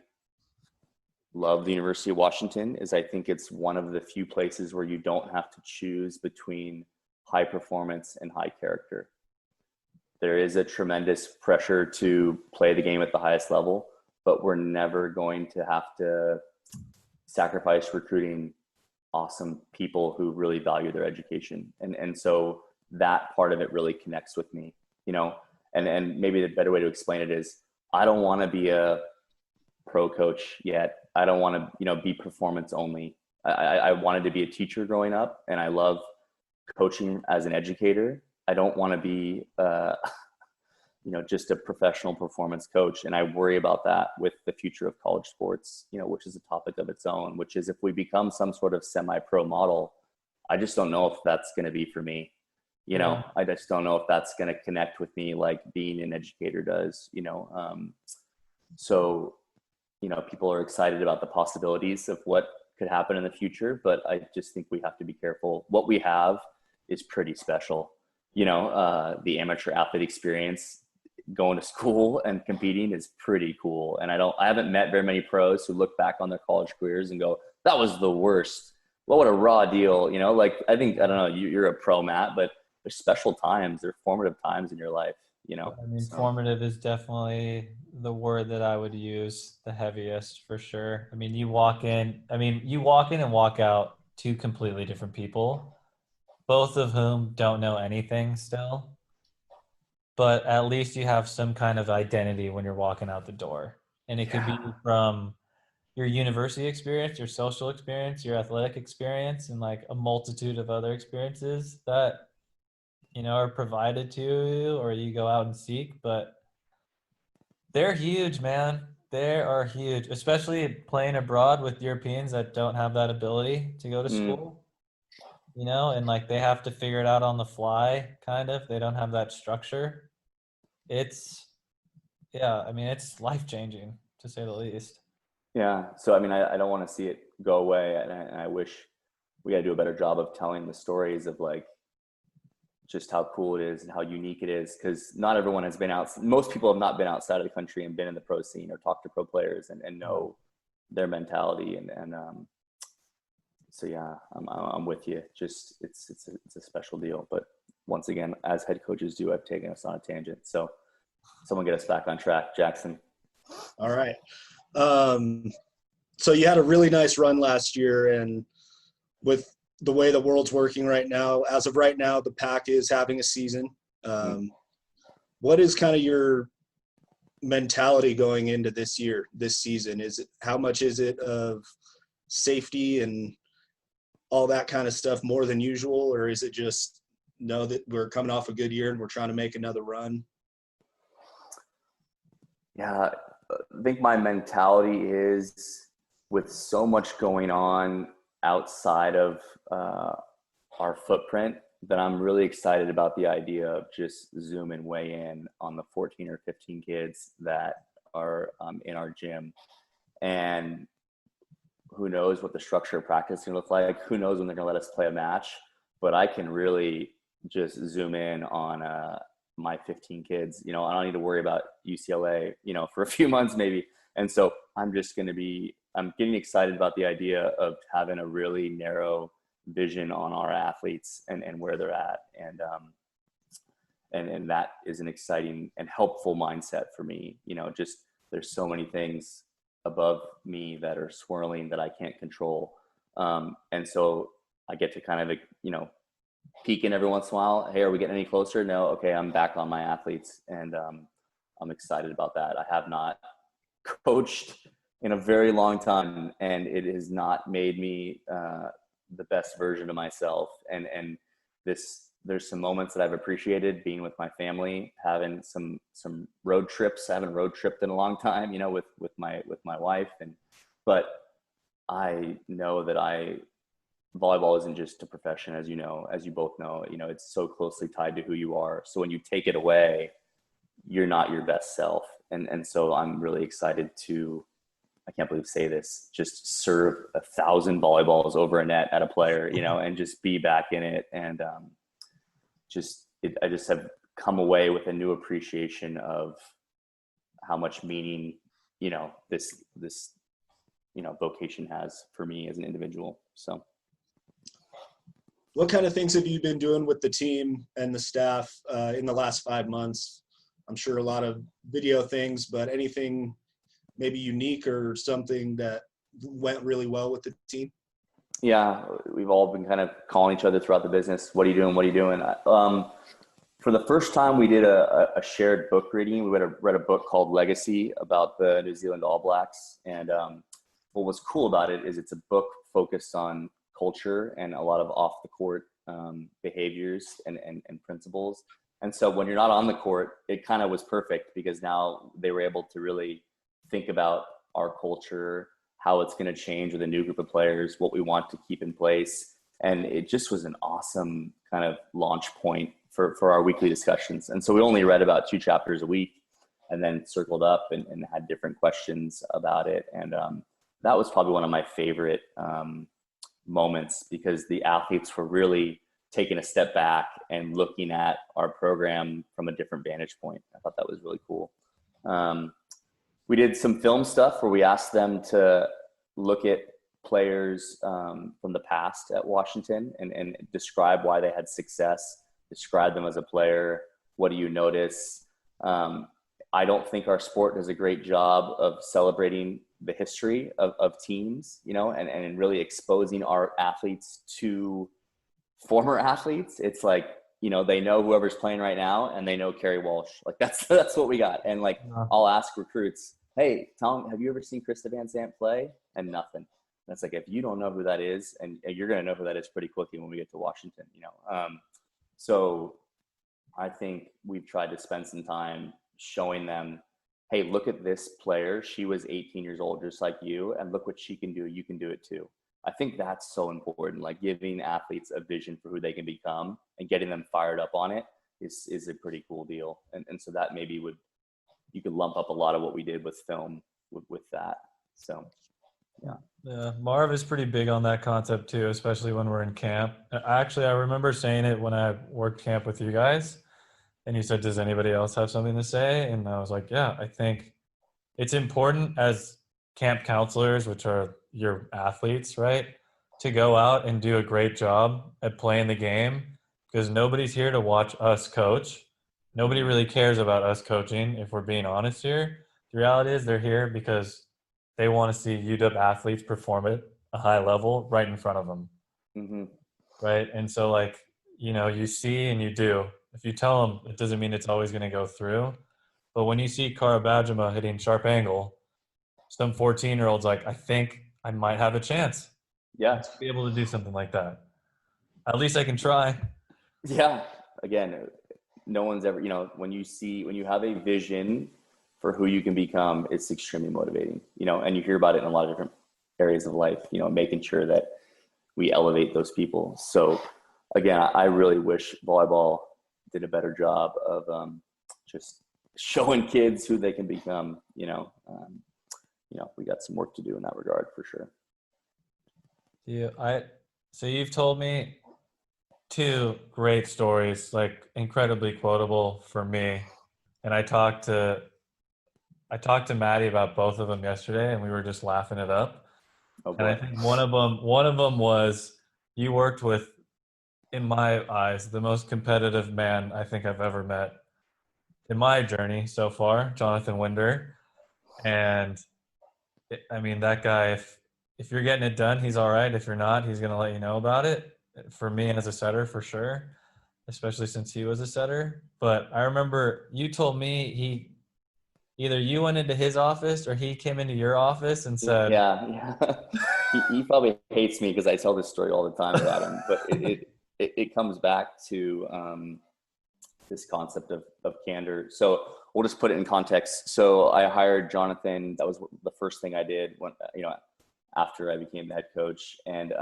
love the University of Washington is I think it's one of the few places where you don't have to choose between high performance and high character. There is a tremendous pressure to play the game at the highest level, but we're never going to have to sacrifice recruiting awesome people who really value their education. And so that part of it really connects with me, and maybe the better way to explain it is, I don't want to be a pro coach yet. I don't want to, be performance only. I wanted to be a teacher growing up, and I love coaching as an educator. I don't want to be, just a professional performance coach. And I worry about that with the future of college sports, which is a topic of its own, which is if we become some sort of semi-pro model, I just don't know if that's going to be for me. I just don't know if that's going to connect with me like being an educator does, So, people are excited about the possibilities of what could happen in the future, but I just think we have to be careful. What we have is pretty special. The amateur athlete experience, going to school and competing is pretty cool. And I haven't met very many pros who look back on their college careers and go, that was the worst. What a raw deal. I don't know, you're a pro, Matt, but there's special times, there's formative times in your life, Formative is definitely the word that I would use the heaviest for sure. You walk in and walk out two completely different people, both of whom don't know anything still, but at least you have some kind of identity when you're walking out the door. And it could be from your university experience, your social experience, your athletic experience, and like a multitude of other experiences that are provided to you or you go out and seek. But they're huge, man. They are huge, especially playing abroad with Europeans that don't have that ability to go to school, and like they have to figure it out on the fly, kind of. They don't have that structure. It's life-changing, to say the least. Yeah. So, I don't want to see it go away. And I wish we got to do a better job of telling the stories of like just how cool it is and how unique it is. Cause not everyone has been out. Most people have not been outside of the country and been in the pro scene or talked to pro players and know their mentality. So yeah, I'm with you. Just, it's a special deal. But once again, as head coaches do, I've taken us on a tangent. So someone get us back on track, Jackson. All right. So you had a really nice run last year, and with the way the world's working right now, as of right now, the Pac is having a season. What is kind of your mentality going into this season? How much is it of safety and all that kind of stuff more than usual? Or is it just know that we're coming off a good year and we're trying to make another run? Yeah, I think my mentality is, with so much going on outside of our footprint, that I'm really excited about the idea of just zoom and weigh in on the 14 or 15 kids that are in our gym. And who knows what the structure of practice is going to look like? Who knows when they're going to let us play a match? But I can really just zoom in on my 15 kids. I don't need to worry about UCLA, for a few months maybe. And so I'm getting excited about the idea of having a really narrow vision on our athletes and where they're at. And that is an exciting and helpful mindset for me. Just there's so many things above me that are swirling that I can't control. And so I get to kind of, peek in every once in a while. Hey, are we getting any closer? No. Okay. I'm back on my athletes, and I'm excited about that. I have not coached in a very long time, and it has not made me the best version of myself. And there's some moments that I've appreciated being with my family, having some road trips. I haven't road tripped in a long time, with my wife. But I know that volleyball isn't just a profession, as you both know, it's so closely tied to who you are. So when you take it away, you're not your best self. And so I'm really excited to, I can't believe say this, just serve 1,000 volleyballs over a net at a player, and just be back in it. And I just have come away with a new appreciation of how much meaning, this vocation has for me as an individual. So. What kind of things have you been doing with the team and the staff in the last 5 months? I'm sure a lot of video things, but anything maybe unique or something that went really well with the team? Yeah, we've all been kind of calling each other throughout the business. What are you doing? What are you doing? For the first time, we did a shared book reading. We read a book called Legacy about the New Zealand All Blacks. And what was cool about it is it's a book focused on culture and a lot of off the court behaviors and principles. And so when you're not on the court, it kind of was perfect because now they were able to really think about our culture, how it's going to change with a new group of players, what we want to keep in place. And it just was an awesome kind of launch point for our weekly discussions. And so we only read about 2 chapters a week and then circled up and had different questions about it. And that was probably one of my favorite moments because the athletes were really taking a step back and looking at our program from a different vantage point. I thought that was really cool. We did some film stuff where we asked them to look at players from the past at Washington and describe why they had success, describe them as a player. What do you notice? I don't think our sport does a great job of celebrating the history of teams, you know, and really exposing our athletes to former athletes. It's like, you know, they know whoever's playing right now and they know Kerry Walsh. Like that's what we got. And like, I'll ask recruits, hey, Tom, have you ever seen Krista Van Sant play? And nothing. That's like, if you don't know who that is, and you're going to know who that is pretty quickly when we get to Washington, you know? So I think we've tried to spend some time showing them, hey, look at this player. She was 18 years old, just like you, and look what she can do. You can do it too. I think that's so important, like giving athletes a vision for who they can become and getting them fired up on it is a pretty cool deal. And so that maybe you could lump up a lot of what we did with film with that. So, yeah. Yeah, Marv is pretty big on that concept too, especially when we're in camp. Actually, I remember saying it when I worked camp with you guys, and you said, does anybody else have something to say? And I was like, yeah, I think it's important as camp counselors, which are your athletes, right, to go out and do a great job at playing the game, because nobody's here to watch us coach. Nobody really cares about us coaching, if we're being honest here. The reality is they're here because they want to see UW athletes perform at a high level right in front of them. Mm-hmm. Right. And so, like, you know, you see and you do. If you tell them, it doesn't mean it's always going to go through. But when you see Kara Bajema hitting sharp angle, some 14-year-old's like, I think I might have a chance. Yeah. To be able to do something like that. At least I can try. Yeah. Again, no one's ever, you know, when you have a vision for who you can become, it's extremely motivating, you know, and you hear about it in a lot of different areas of life, you know, making sure that we elevate those people. So again, I really wish volleyball did a better job of just showing kids who they can become, you know, we got some work to do in that regard for sure. Yeah. So you've told me 2 great stories, like incredibly quotable for me. And I talked to Maddie about both of them yesterday, and we were just laughing it up. Oh, boy. And I think one of them was you worked with, in my eyes, the most competitive man I think I've ever met in my journey so far, Jonathan Winder. And I mean, that guy, if you're getting it done, he's all right. If you're not, he's going to let you know about it. For me as a setter, for sure, especially since he was a setter. But I remember you told me either you went into his office or he came into your office and said, yeah. he probably hates me because I tell this story all the time about him, but it comes back to this concept of candor. So we'll just put it in context. So I hired Jonathan. That was the first thing I did when, you know, after I became the head coach, and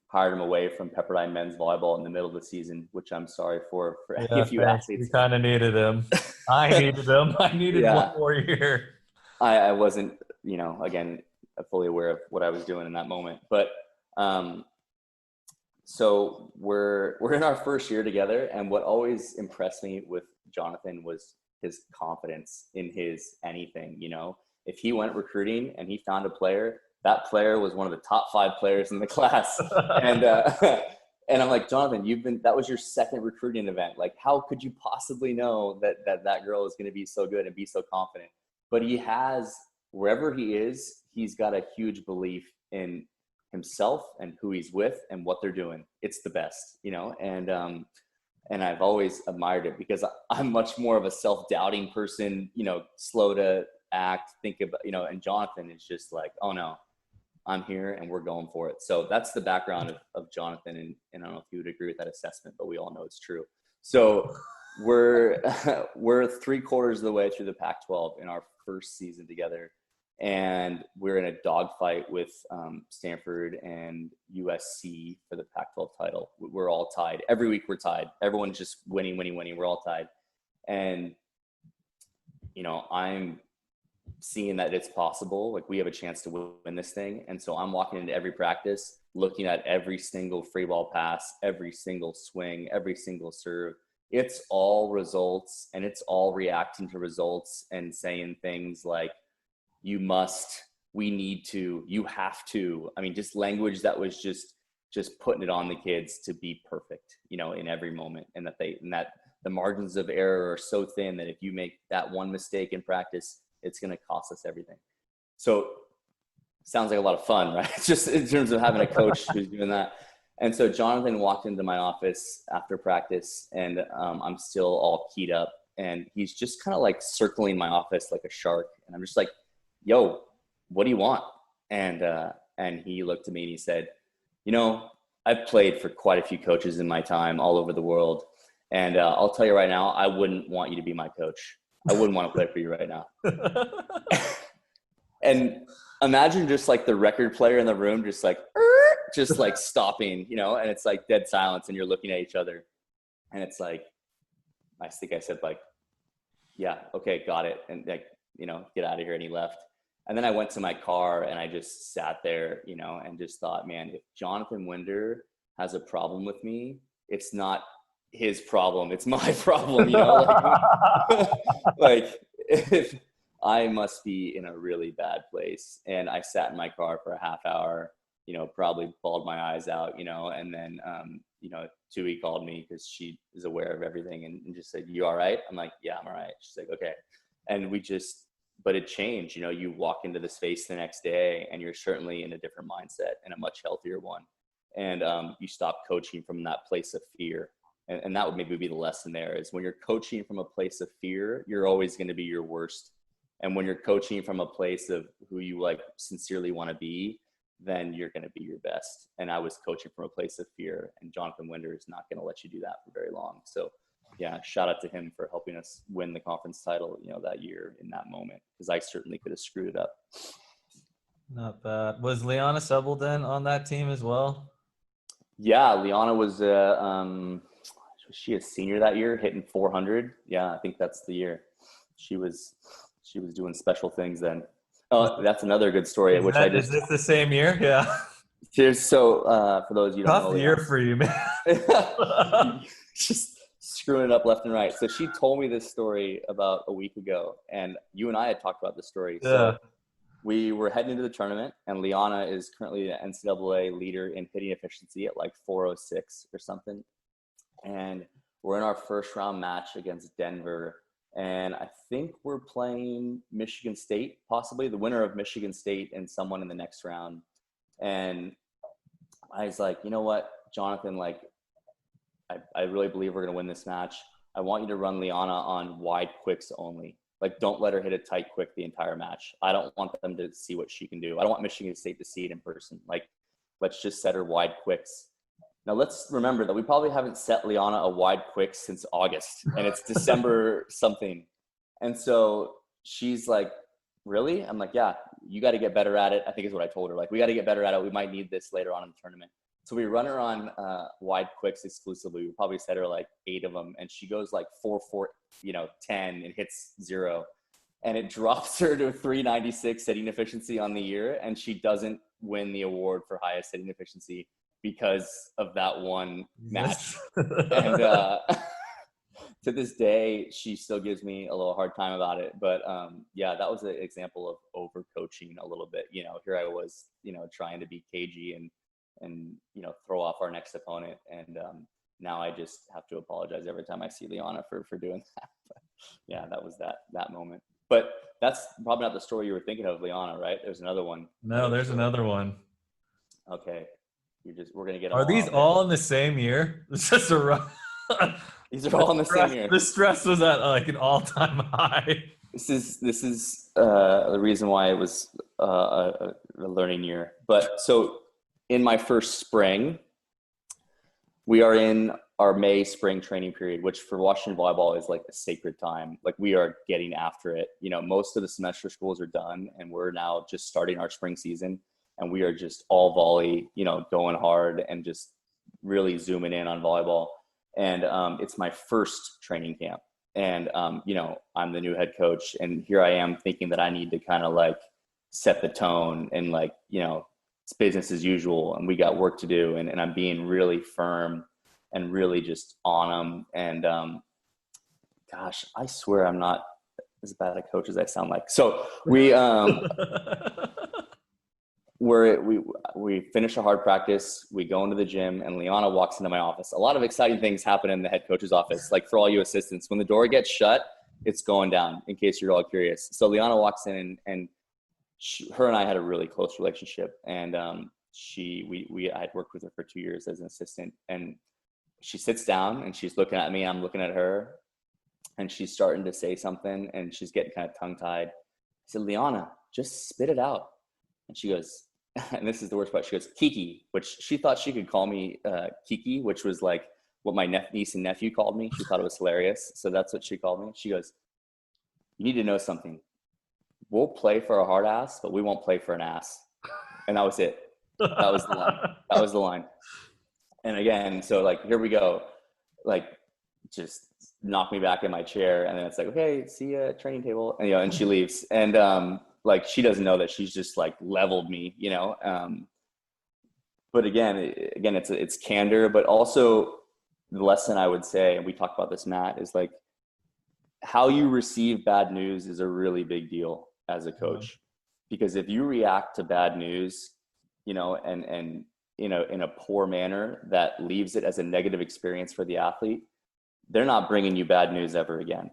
hired him away from Pepperdine men's volleyball in the middle of the season, which I'm sorry for any of you athletes. You kind of needed him. I needed him. I needed one more year. I wasn't, you know, again, fully aware of what I was doing in that moment. But so we're in our first year together, and what always impressed me with Jonathan was his confidence in his anything. You know, if he went recruiting and he found a player, that player was one of the top 5 players in the class. And I'm like, Jonathan, that was your second recruiting event. Like, how could you possibly know that girl is going to be so good and be so confident? But he has, wherever he is, he's got a huge belief in himself and who he's with and what they're doing. It's the best, you know? And I've always admired it because I'm much more of a self-doubting person, you know, slow to act, think about, you know, and Jonathan is just like, oh no, I'm here and we're going for it. So that's the background of Jonathan. And I don't know if you would agree with that assessment, but we all know it's true. So we're 3/4 of the way through the Pac-12 in our first season together. And we're in a dogfight with Stanford and USC for the Pac-12 title. We're all tied. Every week we're tied. Everyone's just winning. We're all tied. And, I'm seeing that it's possible. Like, we have a chance to win this thing. And so I'm walking into every practice, looking at every single free ball pass, every single swing, every single serve. It's all results, and it's all reacting to results and saying things like, you must, we need to, you have to. I mean, just language that was just putting it on the kids to be perfect, in every moment. And that the margins of error are so thin that if you make that one mistake in practice, it's going to cost us everything. So sounds like a lot of fun, right? Just in terms of having a coach who's doing that. And so Jonathan walked into my office after practice, and I'm still all keyed up, and he's just kind of like circling my office like a shark. And I'm just like, yo, what do you want? And he looked at me and he said, I've played for quite a few coaches in my time all over the world. And I'll tell you right now, I wouldn't want you to be my coach. I wouldn't want to play for you right now. And imagine just like the record player in the room, just like stopping, and it's like dead silence, and you're looking at each other. And it's like, I think I said like, yeah, okay, got it. And like, get out of here. And he left. And then I went to my car and I just sat there, and just thought, man, if Jonathan Winder has a problem with me, it's not his problem. It's my problem, like if I must be in a really bad place. And I sat in my car for a half hour, probably bawled my eyes out, and then, Tui called me because she is aware of everything and just said, you all right? I'm like, yeah, I'm all right. She's like, okay. And but it changed, you walk into the space the next day and you're certainly in a different mindset and a much healthier one. And you stop coaching from that place of fear. And that would maybe be the lesson there, is when you're coaching from a place of fear, you're always going to be your worst. And when you're coaching from a place of who you like sincerely want to be, then you're going to be your best. And I was coaching from a place of fear, and Jonathan Winder is not going to let you do that for very long. So yeah, shout out to him for helping us win the conference title, that year in that moment, because I certainly could have screwed it up. Not bad. Was Liana Sebelden on that team as well? Yeah, Liana was she a senior that year, hitting 400? Yeah, I think that's the year. She was doing special things then. Oh, that's another good story. Is this the same year? Yeah. So for those of you who don't know, tough year for you, man. Just screwing it up left and right. So she told me this story about a week ago, and you and I had talked about this story. Yeah. So we were heading into the tournament, and Liana is currently the NCAA leader in hitting efficiency at like 406 or something. And we're in our first round match against Denver. And I think we're playing Michigan State, possibly the winner of Michigan State and someone in the next round. And I was like, you know what, Jonathan, like, I really believe we're going to win this match. I want you to run Liana on wide quicks only. Like, don't let her hit a tight quick the entire match. I don't want them to see what she can do. I don't want Michigan State to see it in person. Like, let's just set her wide quicks. Now, let's remember that we probably haven't set Liana a wide quick since August, and it's December something. And so she's like, really? I'm like, yeah, you got to get better at it. I think is what I told her. Like, we got to get better at it. We might need this later on in the tournament. So we run her on wide quicks exclusively. We probably set her like 8 of them, and she goes like 4-4, 10 and hits 0. And it drops her to 396 hitting efficiency on the year, and she doesn't win the award for highest hitting efficiency because of that one match. And to this day, she still gives me a little hard time about it. But yeah, that was an example of overcoaching a little bit. Here I was, trying to be cagey and throw off our next opponent. And now I just have to apologize every time I see Liana for doing that. But yeah, that was that moment. But that's probably not the story you were thinking of, Liana, right? There's another one. No, there's another one. Okay. We're gonna get. Are these all in the same year? It's just a run. These are all in the same year. The stress was at like an all-time high. This is the reason why it was a learning year. But so in my first spring, we are in our May spring training period, which for Washington volleyball is like a sacred time. Like we are getting after it. You know, most of the semester schools are done and we're now just starting our spring season, and we are just all volley, you know, going hard and just really zooming in on volleyball. And it's my first training camp. And, you know, I'm the new head coach, and here I am thinking that I need to kind of like set the tone and like, you know, it's business as usual and we got work to do. And I'm being really firm and really just on them. And gosh, I swear I'm not as bad a coach as I sound like. So we we finish a hard practice, we go into the gym, and Liana walks into my office. A lot of exciting things happen in the head coach's office. Like for all you assistants, when the door gets shut, it's going down, in case you're all curious. So Liana walks in, and her and I had a really close relationship. And I had worked with her for 2 years as an assistant. And she sits down and she's looking at me, I'm looking at her, and she's starting to say something and she's getting kind of tongue tied. I said, Liana, just spit it out. And she goes, and this is the worst part, she goes, Kiki, which she thought she could call me Kiki, which was like what my niece and nephew called me. She thought it was hilarious. So that's what she called me. She goes, you need to know something. We'll play for a hard ass, but we won't play for an ass. And that was it. That was the line. That was the line. And again, so like, here we go. Like, just knock me back in my chair. And then it's like, okay, see you at training table. And, you know, and she leaves. And, like, she doesn't know that she's just like leveled me, you know? But again, it's candor, but also the lesson I would say, and we talked about this, Matt, is like how you receive bad news is a really big deal as a coach, because if you react to bad news, you know, and in a poor manner that leaves it as a negative experience for the athlete, they're not bringing you bad news ever again.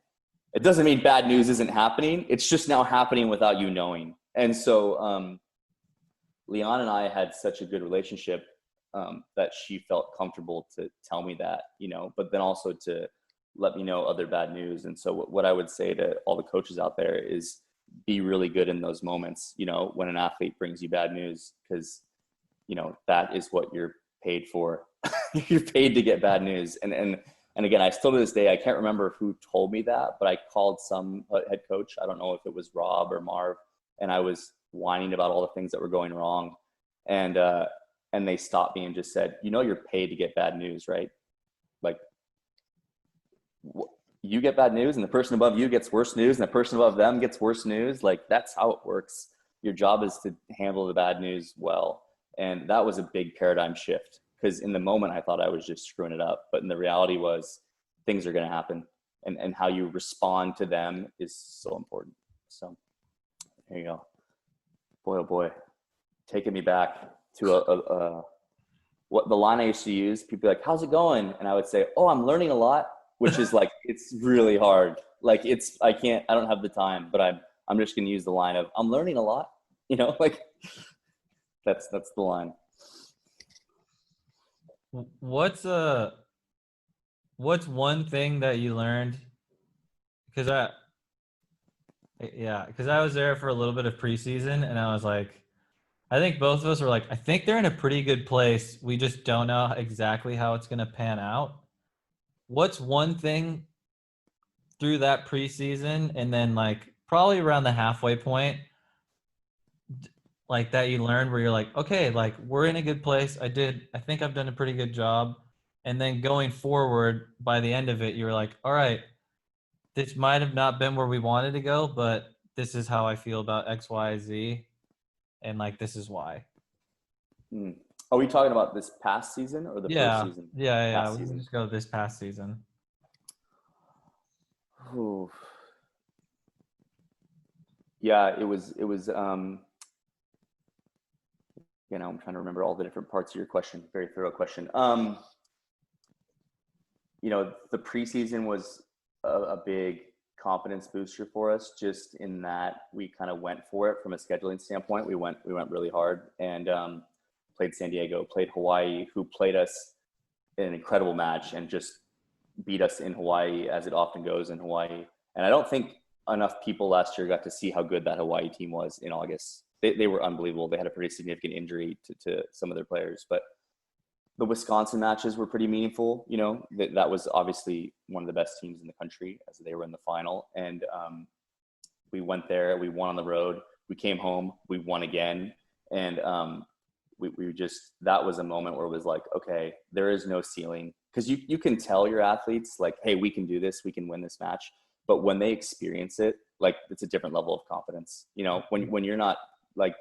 It doesn't mean bad news isn't happening. It's just now happening without you knowing. And so Leon and I had such a good relationship that she felt comfortable to tell me that, you know, but then also to let me know other bad news. And so what I would say to all the coaches out there is be really good in those moments, you know, when an athlete brings you bad news, because, you know, that is what you're paid for. You're paid to get bad news. And again, I still to this day, I can't remember who told me that, but I called some head coach. I don't know if it was Rob or Marv, and I was whining about all the things that were going wrong. And they stopped me and just said, you know, you're paid to get bad news, right? Like, you get bad news and the person above you gets worse news and the person above them gets worse news. Like, that's how it works. Your job is to handle the bad news well. And that was a big paradigm shift, because in the moment I thought I was just screwing it up, but in the reality was things are going to happen, and how you respond to them is so important. So there you go. Boy, oh boy, taking me back to what the line I used to use. People be like, how's it going? And I would say, oh, I'm learning a lot, which is like, it's really hard. Like, I don't have the time, but I'm just going to use the line of, I'm learning a lot, you know, like that's the line. What's one thing that you learned? Because I was there for a little bit of preseason, and I was like, I think both of us were like, I think they're in a pretty good place. We just don't know exactly how it's going to pan out. What's one thing through that preseason, and then like probably around the halfway point, like that you learned where you're like, okay, like we're in a good place. I think I've done a pretty good job. And then going forward, by the end of it, you were like, all right, this might have not been where we wanted to go, but this is how I feel about X, Y, Z. And like, this is why. Are we talking about this past season or the first season? Yeah. We can just go this past season. Ooh. Yeah, it was you know, I'm trying to remember all the different parts of your question. Very thorough question. You know, the preseason was a big confidence booster for us, just in that we kind of went for it from a scheduling standpoint. We went really hard, and played San Diego, played Hawaii, who played us in an incredible match and just beat us in Hawaii, as it often goes in Hawaii. And I don't think enough people last year got to see how good that Hawaii team was in August. they were unbelievable. They had a pretty significant injury to some of their players, but the Wisconsin matches were pretty meaningful. You know, that was obviously one of the best teams in the country as they were in the final. And we went there, we won on the road, we came home, we won again. And we just, that was a moment where it was like, okay, there is no ceiling. Because you can tell your athletes like, hey, we can do this, we can win this match. But when they experience it, like, it's a different level of confidence. You know, when you're not like,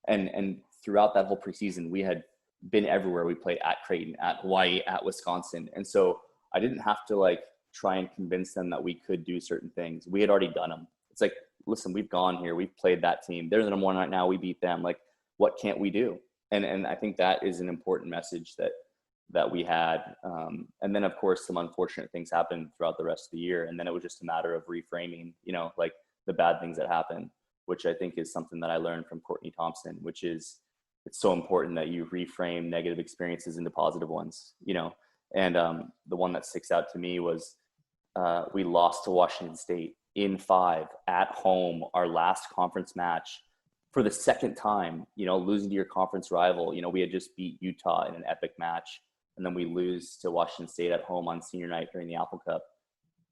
and throughout that whole preseason, we had been everywhere. We played at Creighton, at Hawaii, at Wisconsin. And so I didn't have to like try and convince them that we could do certain things. We had already done them. It's like, listen, we've gone here. We've played that team. They're the number one right now. We beat them. Like, what can't we do? And I think that is an important message that we had. And then of course, some unfortunate things happened throughout the rest of the year. And then it was just a matter of reframing, you know, like the bad things that happened, which I think is something that I learned from Courtney Thompson, which is, it's so important that you reframe negative experiences into positive ones, you know? And the one that sticks out to me was we lost to Washington State in 5 at home, our last conference match for the second time, you know, losing to your conference rival. You know, we had just beat Utah in an epic match, and then we lose to Washington State at home on senior night during the Apple Cup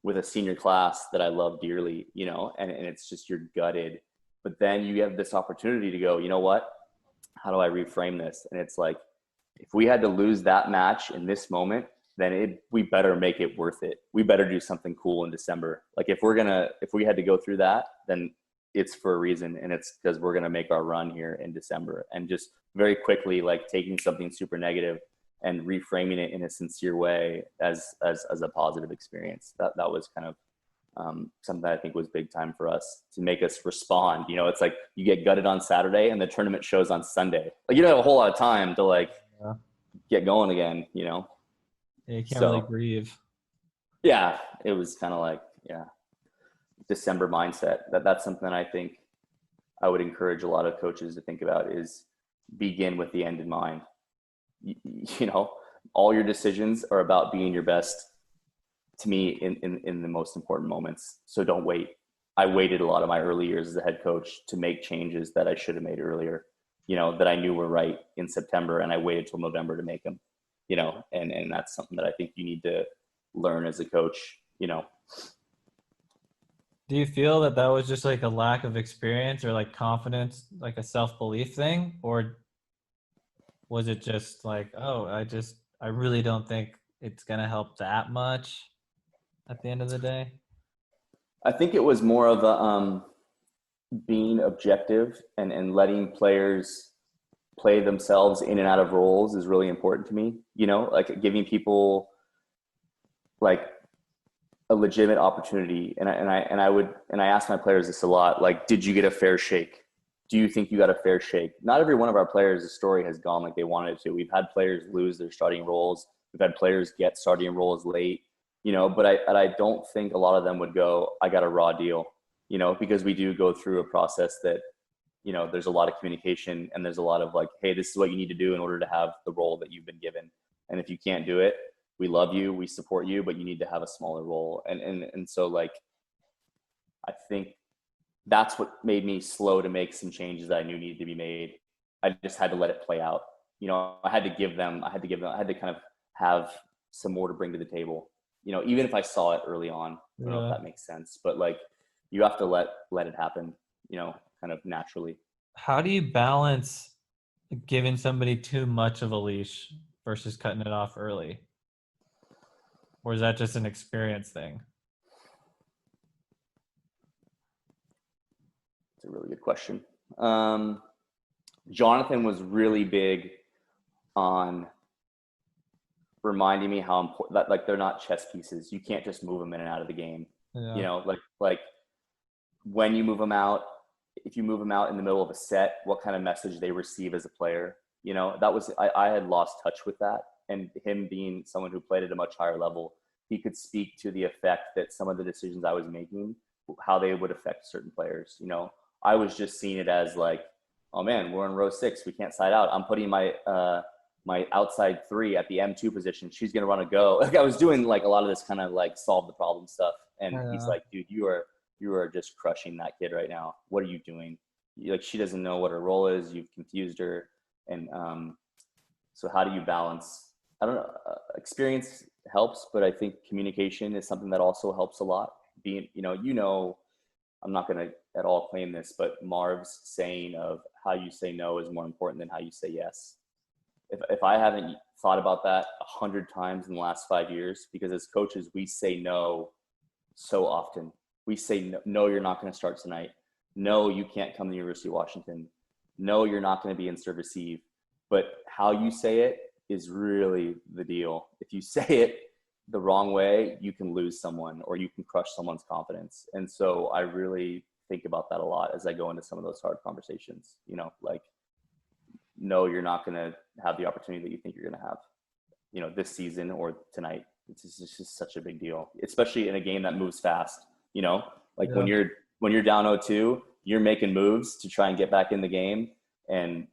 with a senior class that I love dearly, you know, and it's just, you're gutted. But then you have this opportunity to go, you know what? How do I reframe this? And it's like, if we had to lose that match in this moment, then we better make it worth it. We better do something cool in December. Like if we had to go through that, then it's for a reason. And it's because we're going to make our run here in December. And just very quickly, like taking something super negative and reframing it in a sincere way as a positive experience. That was kind of something that I think was big time for us to make us respond. You know, it's like you get gutted on Saturday and the tournament shows on Sunday. Like you don't have a whole lot of time to like get going again, you know? Yeah, you can't really grieve. Yeah, it was kind of like, December mindset. That's something I think I would encourage a lot of coaches to think about, is begin with the end in mind. You know, all your decisions are about being your best, to me, in the most important moments. So don't wait. I waited a lot of my early years as a head coach to make changes that I should have made earlier, you know, that I knew were right in September, and I waited till November to make them, you know, and that's something that I think you need to learn as a coach, you know. Do you feel that was just like a lack of experience or like confidence, like a self-belief thing? Or was it just like, oh, I really don't think it's going to help that much at the end of the day? I think it was more of a being objective and letting players play themselves in and out of roles is really important to me. You know, like giving people like a legitimate opportunity. And I ask my players this a lot, like, did you get a fair shake? Do you think you got a fair shake? Not every one of our players' story has gone like they wanted it to. We've had players lose their starting roles. We've had players get starting roles late, you know, but I don't think a lot of them would go, I got a raw deal, you know, because we do go through a process that, you know, there's a lot of communication and there's a lot of like, hey, this is what you need to do in order to have the role that you've been given. And if you can't do it, we love you, we support you, but you need to have a smaller role. And so like, I think that's what made me slow to make some changes that I knew needed to be made. I just had to let it play out. You know, I had to kind of have some more to bring to the table, you know, even if I saw it early on. I don't know if that makes sense, but like, you have to let it happen, you know, kind of naturally. How do you balance giving somebody too much of a leash versus cutting it off early? Or is that just an experience thing? It's a really good question. Jonathan was really big on reminding me how important that, like, they're not chess pieces. You can't just move them in and out of the game. Yeah. You know, like when you move them out, if you move them out in the middle of a set, what kind of message they receive as a player, you know, that was, I had lost touch with that. And him being someone who played at a much higher level, he could speak to the effect that some of the decisions I was making, how they would affect certain players. You know, I was just seeing it as like, oh man, we're in row 6. We can't side out. I'm putting my outside 3 at the M2 position. She's going to run a go. Like I was doing like a lot of this kind of like solve the problem stuff. And he's like, dude, you are just crushing that kid right now. What are you doing? like she doesn't know what her role is. You've confused her. And so how do you balance? I don't know. Experience helps, but I think communication is something that also helps a lot. Being, I'm not going to at all claim this, but Marv's saying of how you say no is more important than how you say yes. If I haven't thought about that 100 times in the last 5 years, because as coaches, we say no so often. We say, no, you're not going to start tonight. No, you can't come to the University of Washington. No, you're not going to be in serve receive. But how you say it is really the deal. If you say it the wrong way, you can lose someone or you can crush someone's confidence. And so I really think about that a lot as I go into some of those hard conversations, like, no, you're not going to have the opportunity that you think you're going to have, this season or tonight. It's just such a big deal, especially in a game that moves fast, when you're down 0-2, you're making moves to try and get back in the game. And,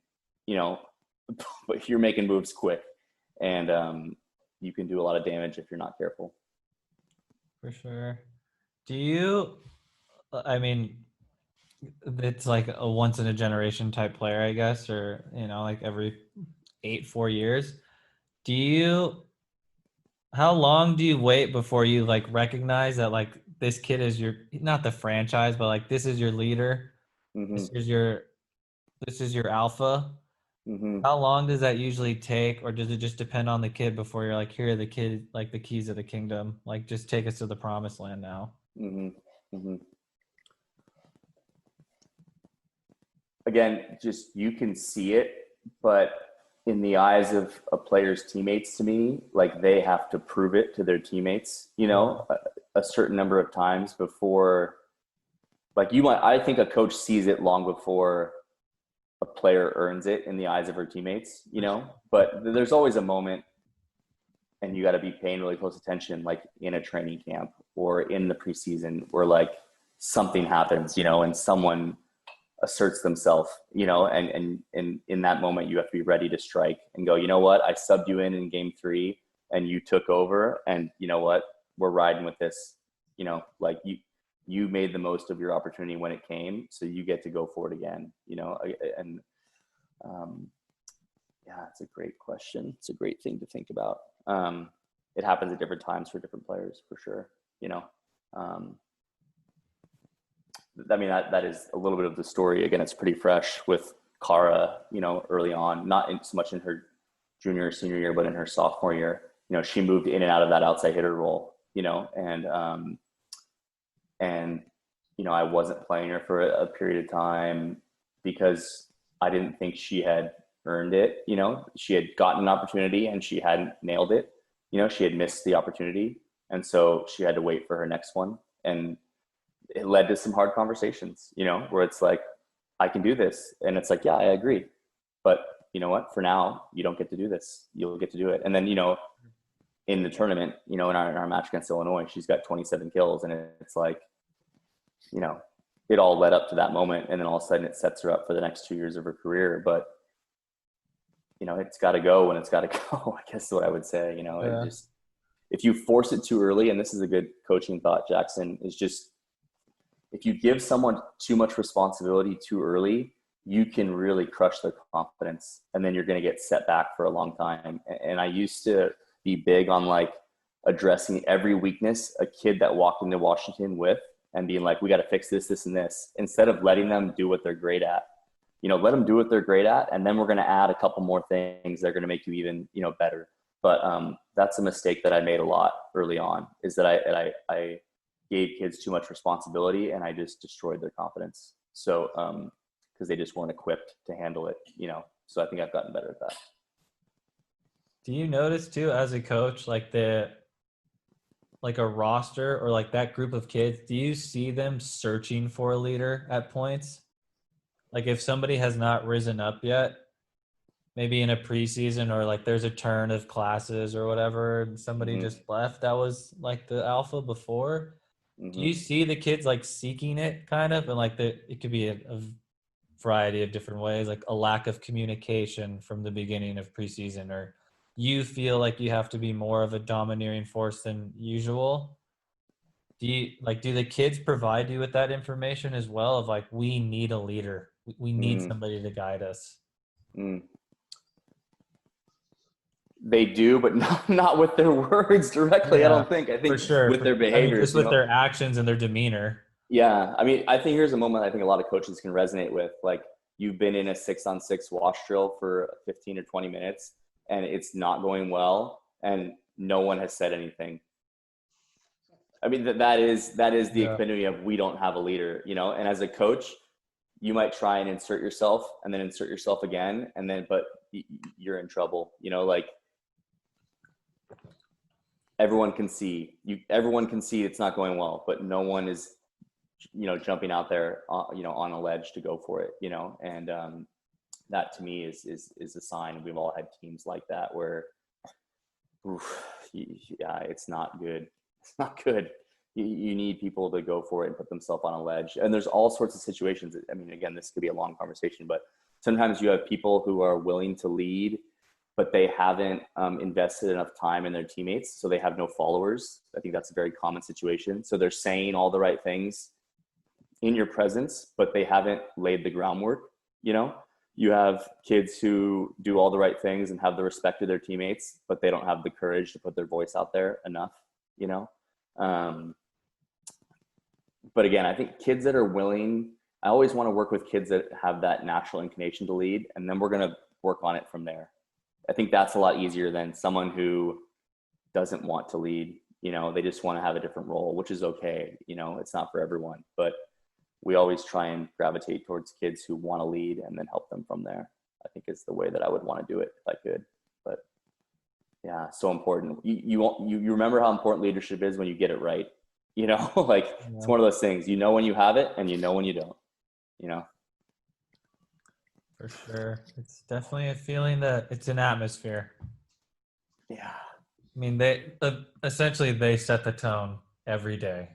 but you're making moves quick, and you can do a lot of damage if you're not careful. For sure. It's like a once in a generation type player, I guess, or, like every 4 years. How long do you wait before you like recognize that like this kid is not the franchise, but like this is your leader? Mm-hmm. This is your alpha. Mm-hmm. How long does that usually take, or does it just depend on the kid before you're like, here are the kid, like the keys of the kingdom, like just take us to the promised land now? Mm-hmm. Mm-hmm. Again, just you can see it, but in the eyes of a player's teammates, to me, like they have to prove it to their teammates, a certain number of times before, like I think a coach sees it long before a player earns it in the eyes of her teammates, but there's always a moment, and you got to be paying really close attention, like in a training camp or in the preseason where like something happens, and someone asserts themselves, and in that moment you have to be ready to strike and go, you know what, I subbed you in game 3 and you took over, and you know what, we're riding with this, like you made the most of your opportunity when it came, so you get to go for it again, and yeah, it's a great question. It's a great thing to think about. It happens at different times for different players, for sure. That is a little bit of the story. Again, it's pretty fresh with Kara, early on, not so much in her junior or senior year, but in her sophomore year. She moved in and out of that outside hitter role, and I wasn't playing her for a period of time because I didn't think she had earned it. She had gotten an opportunity and she hadn't nailed it. She had missed the opportunity, and so she had to wait for her next one. And it led to some hard conversations, where it's like, I can do this. And it's like, yeah, I agree. But you know what, for now, you don't get to do this. You'll get to do it. And then, in the tournament, in our match against Illinois, she's got 27 kills. And it's like, it all led up to that moment. And then all of a sudden it sets her up for the next 2 years of her career. But, it's got to go when it's got to go, I guess is what I would say. Yeah. If you force it too early, and this is a good coaching thought, Jackson, is just, if you give someone too much responsibility too early, you can really crush their confidence, and then you're going to get set back for a long time. And I used to be big on like addressing every weakness a kid that walked into Washington with and being like, we got to fix this, this, and this, instead of letting them do what they're great at. Let them do what they're great at, and then we're going to add a couple more things that are going to make you even, better. But that's a mistake that I made a lot early on, is that I gave kids too much responsibility and I just destroyed their confidence. So, because they just weren't equipped to handle it, so I think I've gotten better at that. Do you notice too, as a coach, like a roster or like that group of kids, do you see them searching for a leader at points? Like if somebody has not risen up yet, maybe in a preseason, or like there's a turn of classes or whatever, and somebody just left that was like the alpha before. Do you see the kids like seeking it kind of, and like it could be a variety of different ways, like a lack of communication from the beginning of preseason, or you feel like you have to be more of a domineering force than usual? do the kids provide you with that information as well of like, we need a leader. We need somebody to guide us. They do, but not with their words directly. Yeah, I don't think. I think for sure. with their behaviors, just with their actions and their demeanor. Yeah. I mean, I think here's a moment I think a lot of coaches can resonate with. Like, you've been in a 6-on-6 wash drill for 15 or 20 minutes and it's not going well and no one has said anything. I mean, that is the epitome of, we don't have a leader, you know? And as a coach, you might try and insert yourself and then insert yourself again. And then, but you're in trouble, you know, like, everyone can see it's not going well, but no one is, you know, jumping out there, you know, on a ledge to go for it, you know? And that to me is a sign. We've all had teams like that where, it's not good. It's not good. You need people to go for it and put themselves on a ledge. And there's all sorts of situations. I mean, again, this could be a long conversation, but sometimes you have people who are willing to lead, but they haven't invested enough time in their teammates, so they have no followers. I think that's a very common situation. So they're saying all the right things in your presence, but they haven't laid the groundwork, you know? You have kids who do all the right things and have the respect of their teammates, but they don't have the courage to put their voice out there enough, you know? But again, I think kids that are willing, I always want to work with kids that have that natural inclination to lead, and then we're going to work on it from there. I think that's a lot easier than someone who doesn't want to lead, you know, they just want to have a different role, which is okay. You know, it's not for everyone, but we always try and gravitate towards kids who want to lead and then help them from there. I think is the way that I would want to do it if I could. But yeah, so important. You remember how important leadership is when you get it right, you know, like it's one of those things, you know, when you have it and you know when you don't, you know. For sure. It's definitely a feeling that it's an atmosphere. Yeah. I mean, they set the tone every day.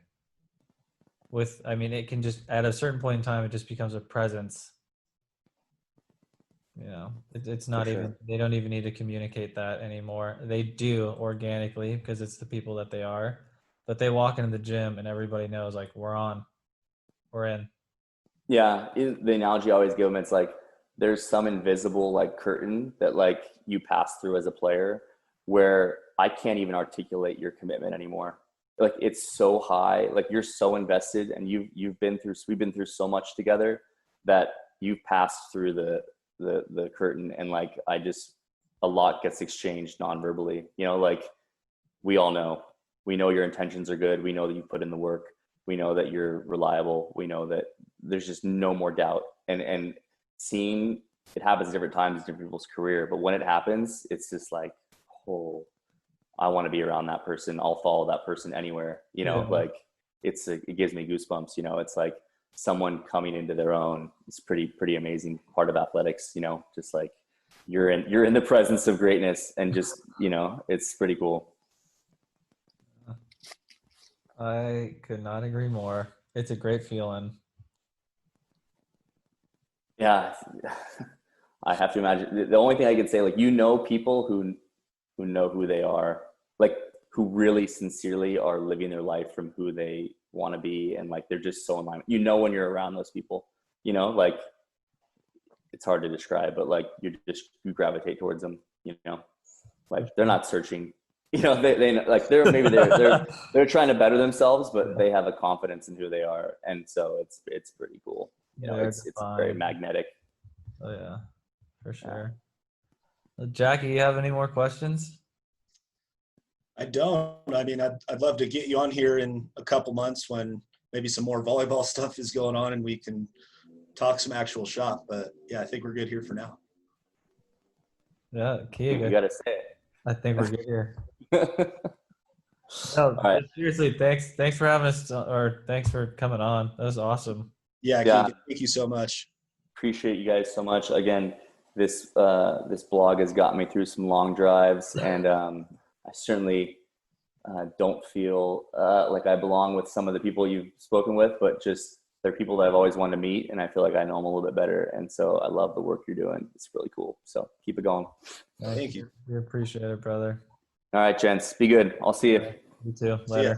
It can just, at a certain point in time, it just becomes a presence. You know, it's not even, they don't even need to communicate that anymore. They do organically because it's the people that they are, but they walk into the gym and everybody knows, like, we're in. Yeah. The analogy I always give them, it's like, there's some invisible like curtain that like you pass through as a player where I can't even articulate your commitment anymore. Like, it's so high, like you're so invested and we've been through so much together that you've passed through the curtain, and like, a lot gets exchanged non-verbally, you know, like we know your intentions are good. We know that you put in the work. We know that you're reliable. We know that there's just no more doubt. And seeing it happens at different times in different people's career, but when it happens, it's just like, oh, I want to be around that person. I'll follow that person anywhere, you know, like it gives me goosebumps, you know, it's like someone coming into their own. It's pretty amazing part of athletics, you know, just like you're in the presence of greatness, and just, you know, it's pretty cool. I could not agree more. It's a great feeling. Yeah. I have to imagine, the only thing I can say, like, you know, people who know who they are, like who really sincerely are living their life from who they want to be. And like, they're just so in line, you know, when you're around those people, you know, like it's hard to describe, but like you gravitate towards them, you know, like they're not searching, you know, they like they're trying to better themselves, but they have a confidence in who they are. And so it's pretty cool. You know, it's very magnetic. Oh yeah, for sure. Jackie, you have any more questions? I don't. I mean, I'd love to get you on here in a couple months when maybe some more volleyball stuff is going on and we can talk some actual shop. But yeah, I think we're good here for now. Yeah, Keegan, you gotta say it. I think we're good here. No, right. Seriously, thanks for having us, or thanks for coming on. That was awesome. Yeah, Keegan, thank you so much. Appreciate you guys so much. Again, this blog has gotten me through some long drives, and I certainly don't feel like I belong with some of the people you've spoken with, but just they're people that I've always wanted to meet, and I feel like I know them a little bit better. And so I love the work you're doing. It's really cool. So keep it going. Thank you. We appreciate it, brother. All right, gents. Be good. I'll see you. You too. Later.